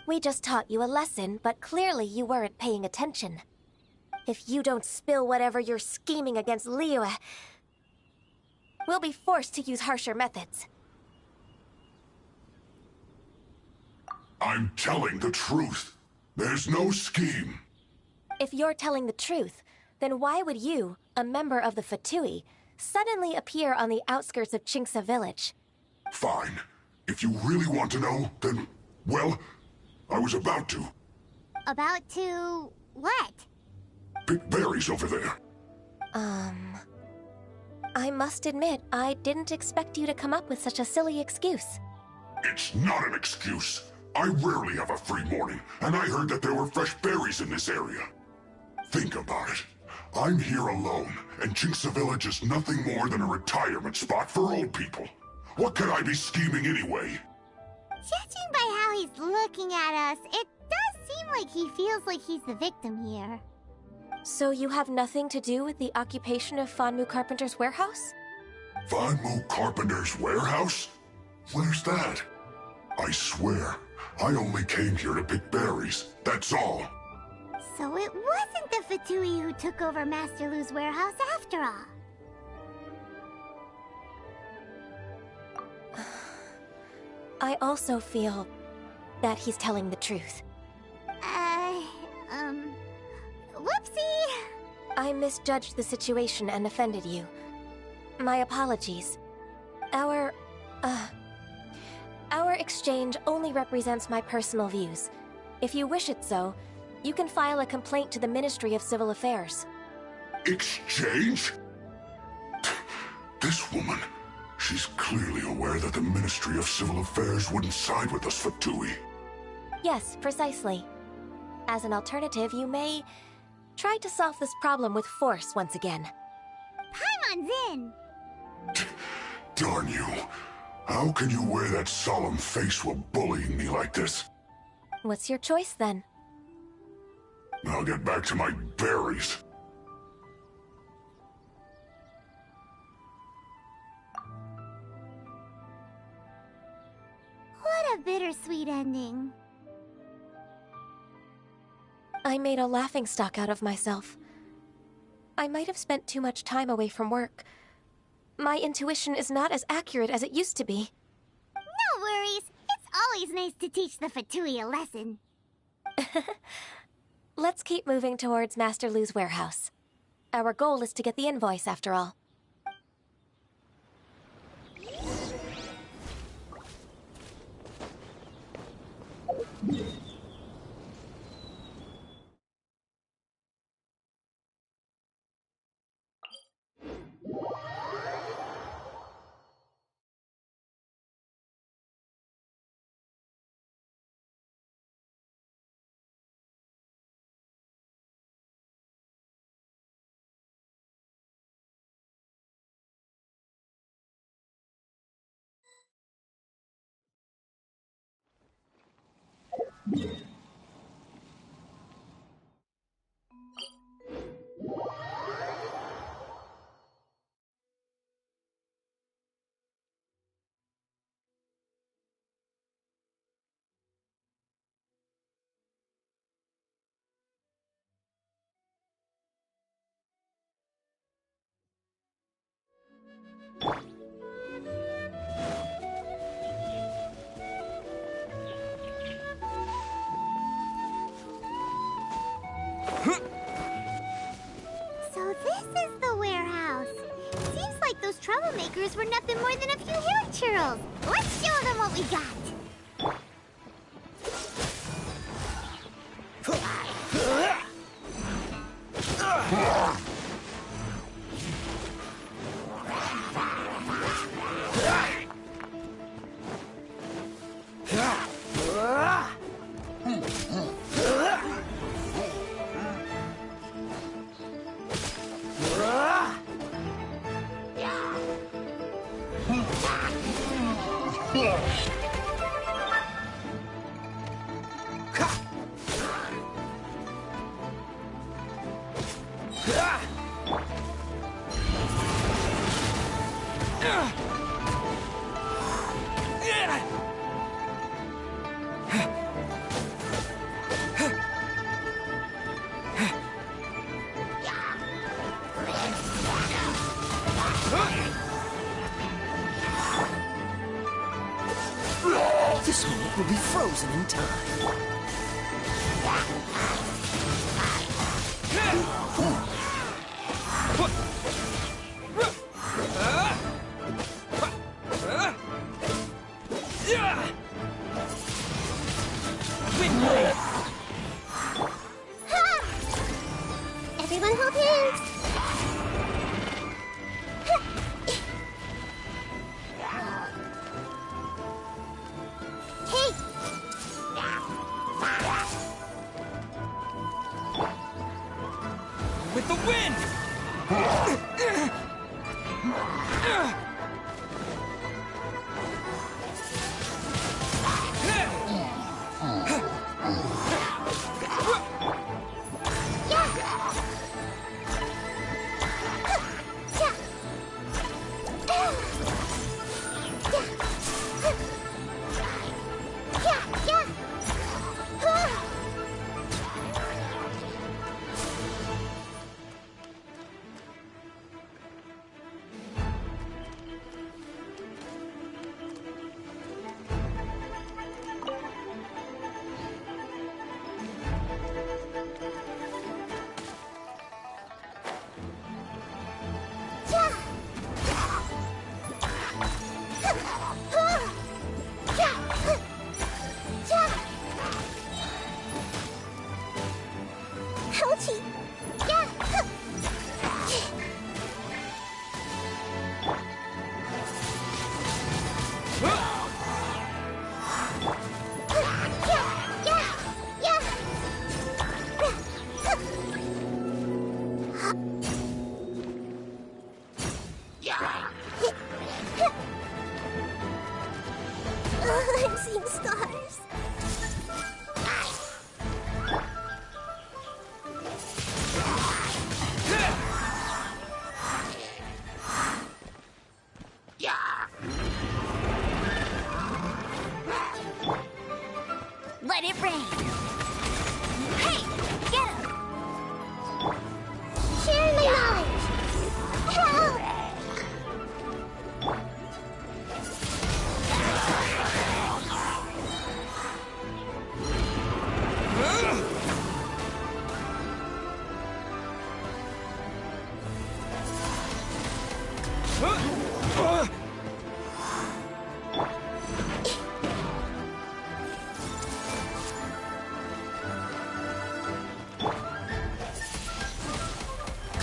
We just taught you a lesson, but clearly you weren't paying attention. If you don't spill whatever you're scheming against Liyue, we'll be forced to use harsher methods. I'm telling the truth. There's no scheme. If you're telling the truth, then why would you, a member of the Fatui, suddenly appear on the outskirts of Chinksa village? Fine. If you really want to know, then, well, I was about to. About to... what? Pick berries over there. I must admit, I didn't expect you to come up with such a silly excuse. It's not an excuse. I rarely have a free morning, and I heard that there were fresh berries in this area. Think about it. I'm here alone, and Chinksa Village is nothing more than a retirement spot for old people. What could I be scheming anyway? Judging by how he's looking at us, it does seem like he feels like he's the victim here. So you have nothing to do with the occupation of Fanmu Carpenter's warehouse? Fanmu Carpenter's warehouse? Where's that? I swear, I only came here to pick berries, that's all. So it wasn't the Fatui who took over Master Lu's warehouse after all. I also feel that he's telling the truth. Whoopsie! I misjudged the situation and offended you. My apologies. Our exchange only represents my personal views. If you wish it so, you can file a complaint to the Ministry of Civil Affairs. Exchange? This woman, she's clearly aware that the Ministry of Civil Affairs wouldn't side with us, Fatui. Yes, precisely. As an alternative, you may try to solve this problem with force once again. Paimon's in! Darn you. How can you wear that solemn face while bullying me like this? What's your choice, then? I'll get back to my berries. What a bittersweet ending. I made a laughingstock out of myself. I might have spent too much time away from work. My intuition is not as accurate as it used to be. No worries. It's always nice to teach the Fatui a lesson. Let's keep moving towards Master Lu's warehouse. Our goal is to get the invoice, after all. So this is the warehouse. Seems like those troublemakers were nothing more than a few hilly churls. Let's show them what we got. This moment will be frozen in time. Everyone hold hands. Hey. With the wind! I'm seeing stars. Let it rain. Hey, get him. Share my knowledge. Help!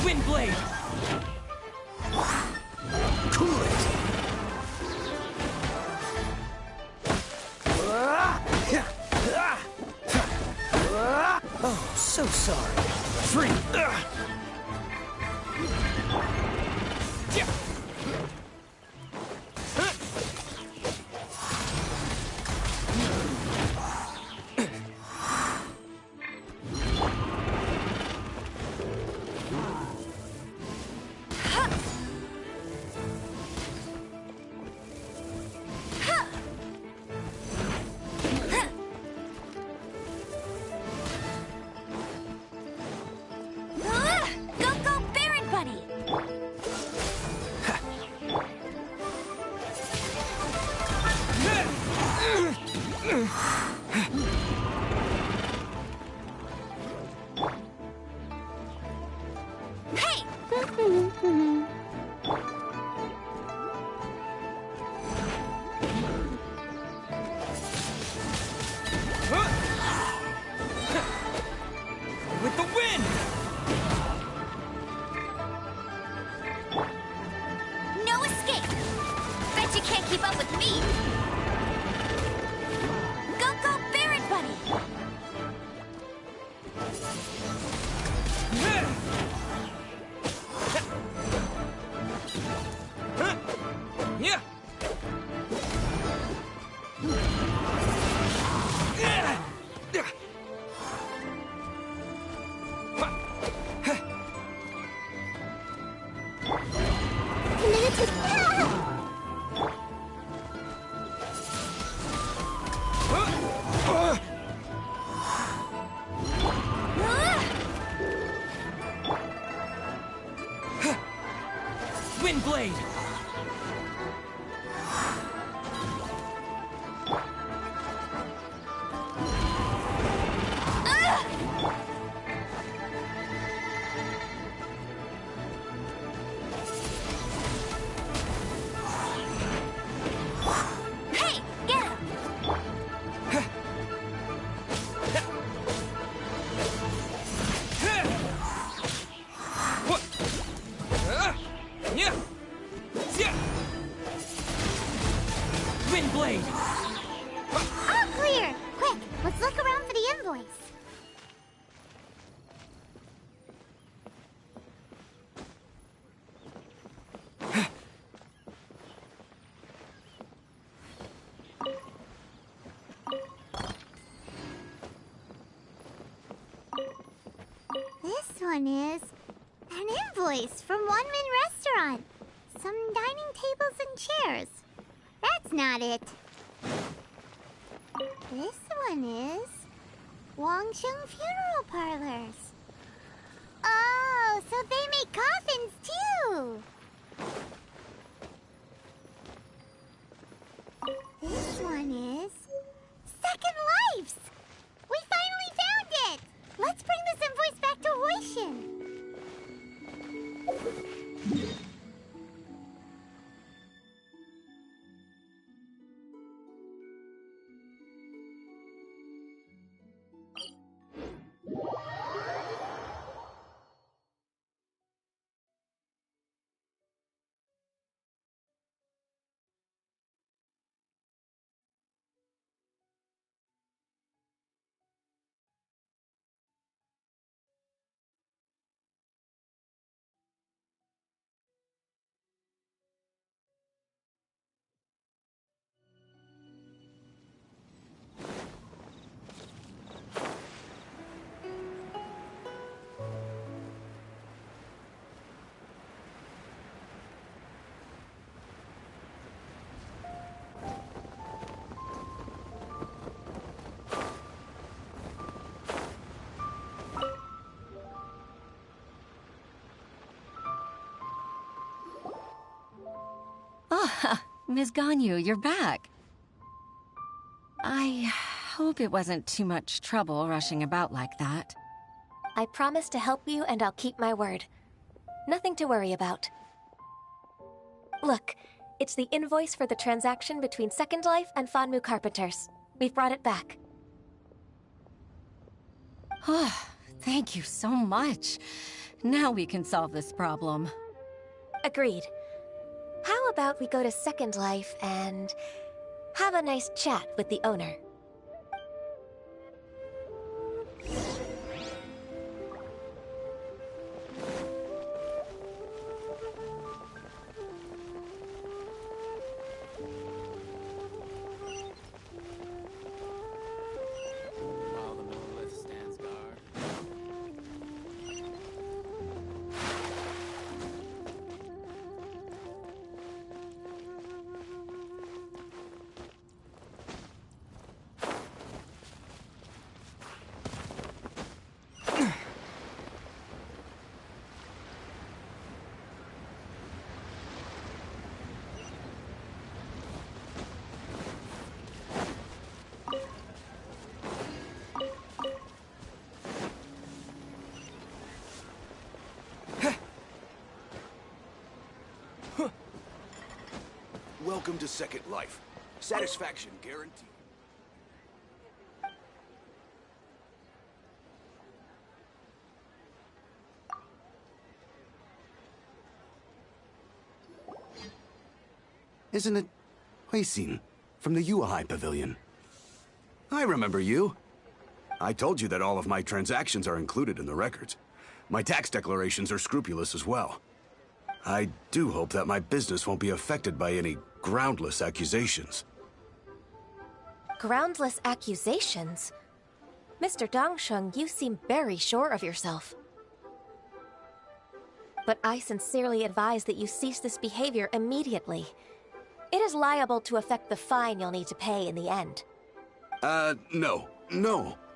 Windblade! Cool it! Oh, so sorry. Free! With the wind! No escape! Bet you can't keep up with me! Go, go, Baron Bunny! Yeah! Committed to... Twin blade! All clear! Quick, let's look around for the invoice. This one is an invoice from One Min Restaurant. Some dining tables and chairs. That's not it. This one is Wangsheng Funeral Parlors. Oh, so they make coffins too. This one is Second Lives. We finally found it. Let's bring this invoice back to Hoishin. Ah, Ms. Ganyu, you're back. I hope it wasn't too much trouble rushing about like that. I promise to help you and I'll keep my word. Nothing to worry about. Look, it's the invoice for the transaction between Second Life and Fanmu Carpenters. We've brought it back. Oh, thank you so much. Now we can solve this problem. Agreed. How about we go to Second Life and have a nice chat with the owner? Welcome to Second Life. Satisfaction guaranteed. Isn't it Huixin from the Yuehai Pavilion? I remember you. I told you that all of my transactions are included in the records. My tax declarations are scrupulous as well. I do hope that my business won't be affected by any groundless accusations. Groundless accusations? Mr. Dongsheng, you seem very sure of yourself. But I sincerely advise that you cease this behavior immediately. It is liable to affect the fine you'll need to pay in the end. No.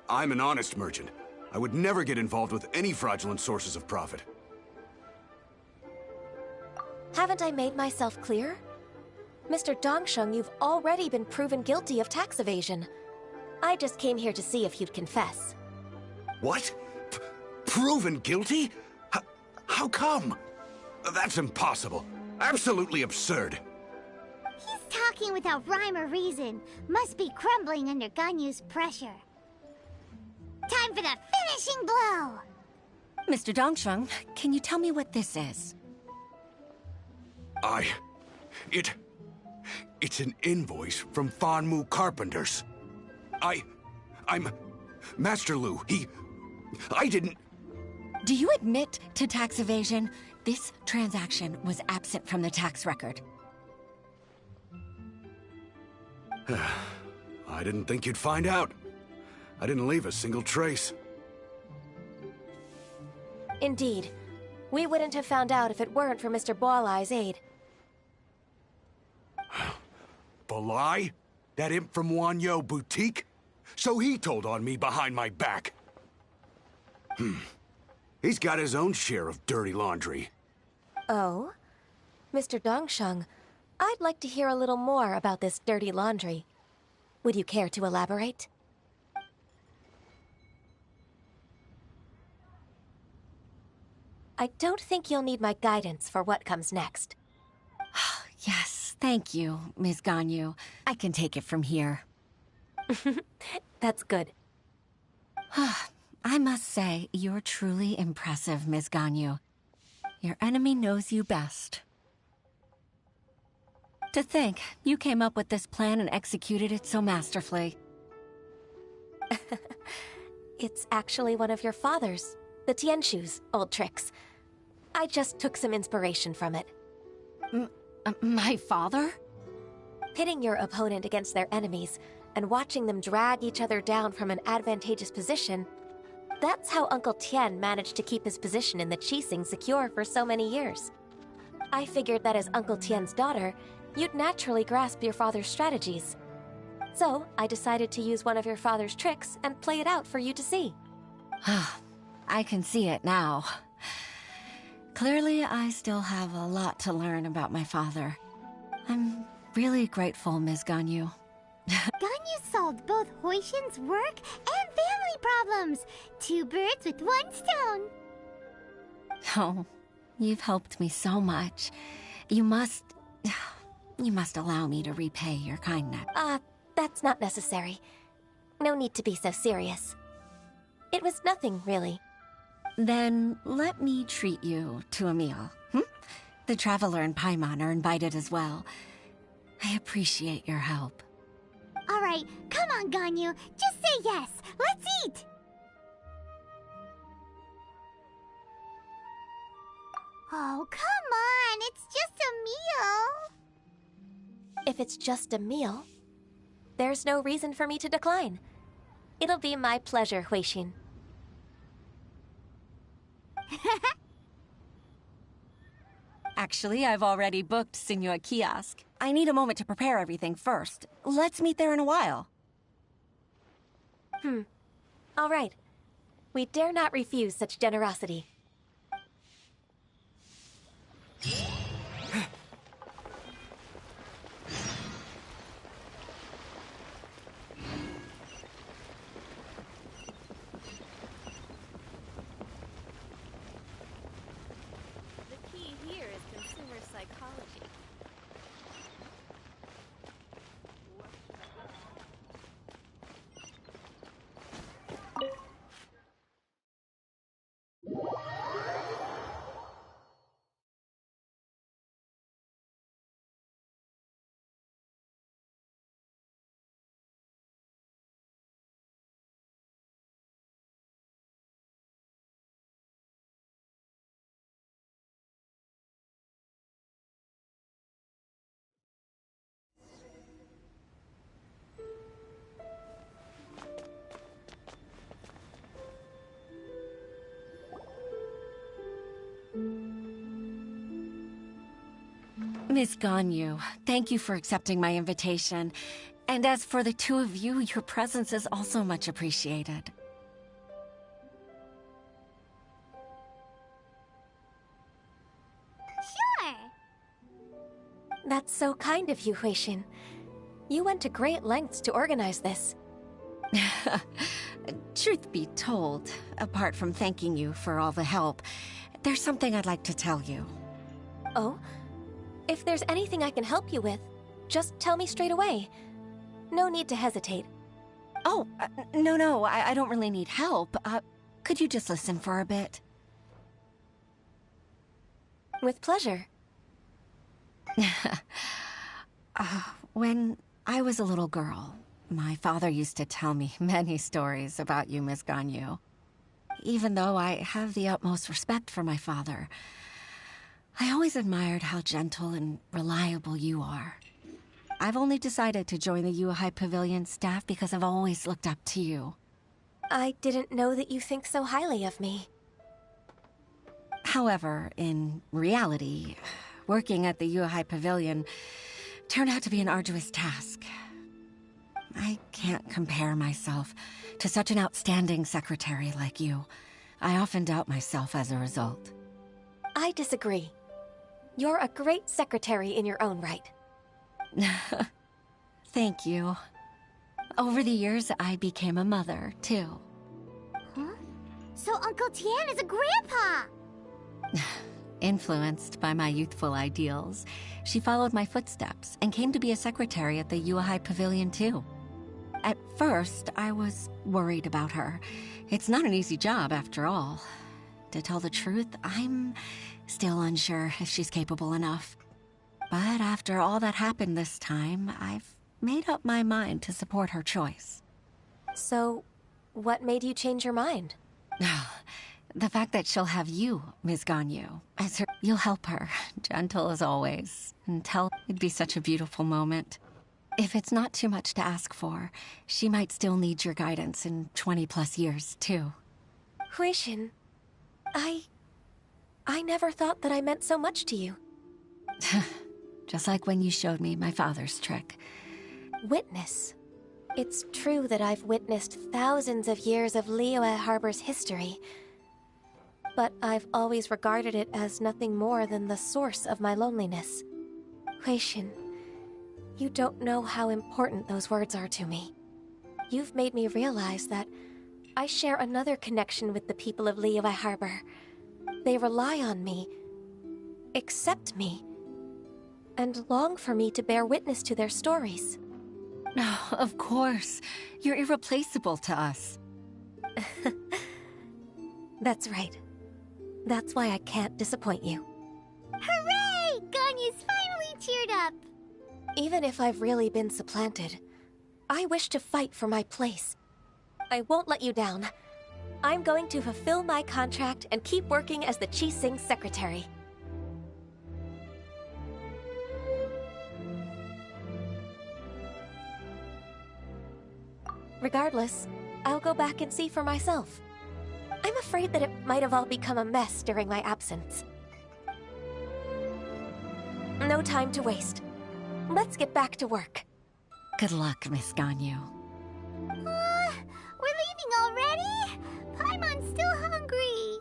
I'm an honest merchant. I would never get involved with any fraudulent sources of profit. Haven't I made myself clear? Mr. Dongsheng, you've already been proven guilty of tax evasion. I just came here to see if you'd confess. What? Proven guilty? How come? That's impossible. Absolutely absurd. He's talking without rhyme or reason. Must be crumbling under Ganyu's pressure. Time for the finishing blow! Mr. Dongsheng, can you tell me what this is? It's an invoice from Fanmu Carpenters. I'm... Master Lu, I didn't... Do you admit to tax evasion? This transaction was absent from the tax record. I didn't think you'd find out. I didn't leave a single trace. Indeed. We wouldn't have found out if it weren't for Mr. Boalai's aid. Balai? That imp from Wanyo Boutique? So he told on me behind my back. He's got his own share of dirty laundry. Oh? Mr. Dongsheng, I'd like to hear a little more about this dirty laundry. Would you care to elaborate? I don't think you'll need my guidance for what comes next. Yes, thank you, Ms. Ganyu. I can take it from here. That's good. I must say, you're truly impressive, Ms. Ganyu. Your enemy knows you best. To think, you came up with this plan and executed it so masterfully. It's actually one of your father's, the Tianshu's, old tricks. I just took some inspiration from it. My father? Pitting your opponent against their enemies and watching them drag each other down from an advantageous position, that's how Uncle Tian managed to keep his position in the Qixing secure for so many years. I figured that as Uncle Tian's daughter, you'd naturally grasp your father's strategies. So, I decided to use one of your father's tricks and play it out for you to see. I can see it now. Clearly, I still have a lot to learn about my father. I'm really grateful, Ms. Ganyu. Ganyu solved both Huixin's work and family problems. 2 birds with 1 stone. Oh, you've helped me so much. You must allow me to repay your kindness. That's not necessary. No need to be so serious. It was nothing, really. Then let me treat you to a meal. The Traveler and Paimon are invited as well. I appreciate your help. All right, come on, Ganyu. Just say yes. Let's eat. Oh, come on. It's just a meal. If it's just a meal, there's no reason for me to decline. It'll be my pleasure, Huixin. Actually, I've already booked Senor Kiosk. I need a moment to prepare everything first. Let's meet there in a while. All right. We dare not refuse such generosity. Miss Ganyu, thank you for accepting my invitation. And as for the 2 of you, your presence is also much appreciated. Sure. That's so kind of you, Huixin. You went to great lengths to organize this. Truth be told, apart from thanking you for all the help, there's something I'd like to tell you. Oh? If there's anything I can help you with, just tell me straight away. No need to hesitate. Oh, no, I don't really need help. Could you just listen for a bit? With pleasure. When I was a little girl, my father used to tell me many stories about you, Miss GANYU. Even though I have the utmost respect for my father, I always admired how gentle and reliable you are. I've only decided to join the UHI Pavilion staff because I've always looked up to you. I didn't know that you think so highly of me. However, in reality, working at the UHI Pavilion turned out to be an arduous task. I can't compare myself to such an outstanding secretary like you. I often doubt myself as a result. I disagree. You're a great secretary in your own right. Thank you. Over the years, I became a mother, too. Huh? So Uncle Tian is a grandpa! Influenced by my youthful ideals, she followed my footsteps and came to be a secretary at the UHI Pavilion, too. At first, I was worried about her. It's not an easy job, after all. To tell the truth, I'm still unsure if she's capable enough. But after all that happened this time, I've made up my mind to support her choice. So, what made you change your mind? The fact that she'll have you, Ms. GANYU, as her. You'll help her, gentle as always, and it'd be such a beautiful moment. If it's not too much to ask for, she might still need your guidance in 20+ years, too. Huixin, I never thought that I meant so much to you. Just like when you showed me my father's trick. Witness. It's true that I've witnessed thousands of years of Liyue Harbor's history, but I've always regarded it as nothing more than the source of my loneliness. Huixin, you don't know how important those words are to me. You've made me realize that I share another connection with the people of Liyue Harbor. They rely on me, accept me, and long for me to bear witness to their stories. Oh, of course. You're irreplaceable to us. That's right. That's why I can't disappoint you. Hooray! Ganyu's finally cheered up! Even if I've really been supplanted, I wish to fight for my place. I won't let you down. I'm going to fulfill my contract and keep working as the Qixing secretary. Regardless, I'll go back and see for myself. I'm afraid that it might have all become a mess during my absence. No time to waste. Let's get back to work. Good luck, Miss GANYU. We're leaving already? Paimon's still hungry.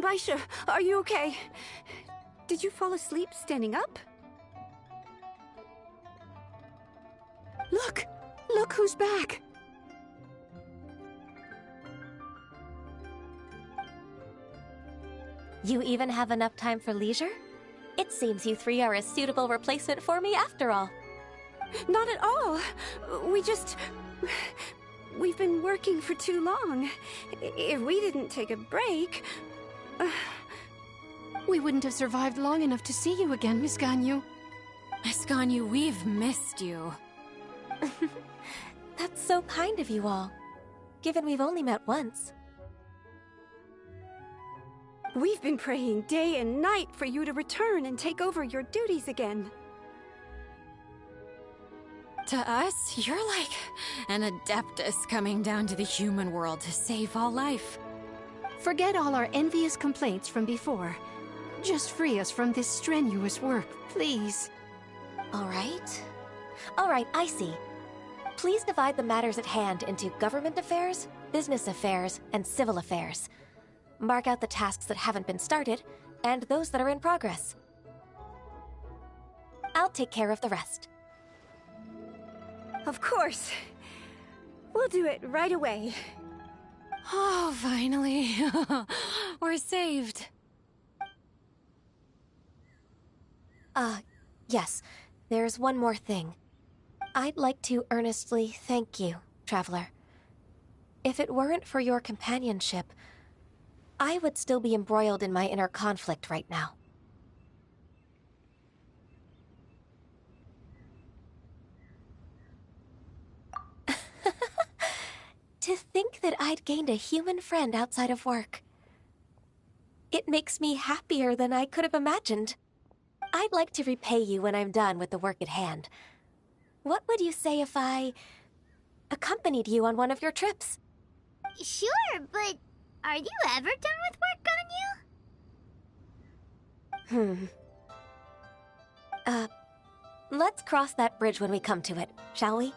Baisha, are you okay? Did you fall asleep standing up? Look! Look who's back! You even have enough time for leisure? It seems you three are a suitable replacement for me after all. Not at all. We've been working for too long. If we didn't take a break... We wouldn't have survived long enough to see you again, Miss GANYU. Miss GANYU, we've missed you. That's so kind of you all, given we've only met once. We've been praying day and night for you to return and take over your duties again. To us, you're like an adeptus coming down to the human world to save all life. Forget all our envious complaints from before. Just free us from this strenuous work, please. All right, I see. Please divide the matters at hand into government affairs, business affairs, and civil affairs. Mark out the tasks that haven't been started, and those that are in progress. I'll take care of the rest. Of course. We'll do it right away. Oh, finally. We're saved. Yes. There's one more thing. I'd like to earnestly thank you, Traveler. If it weren't for your companionship, I would still be embroiled in my inner conflict right now. To think that I'd gained a human friend outside of work. It makes me happier than I could have imagined. I'd like to repay you when I'm done with the work at hand. What would you say if I accompanied you on one of your trips? Sure, but are you ever done with work, GANYU? Let's cross that bridge when we come to it, shall we?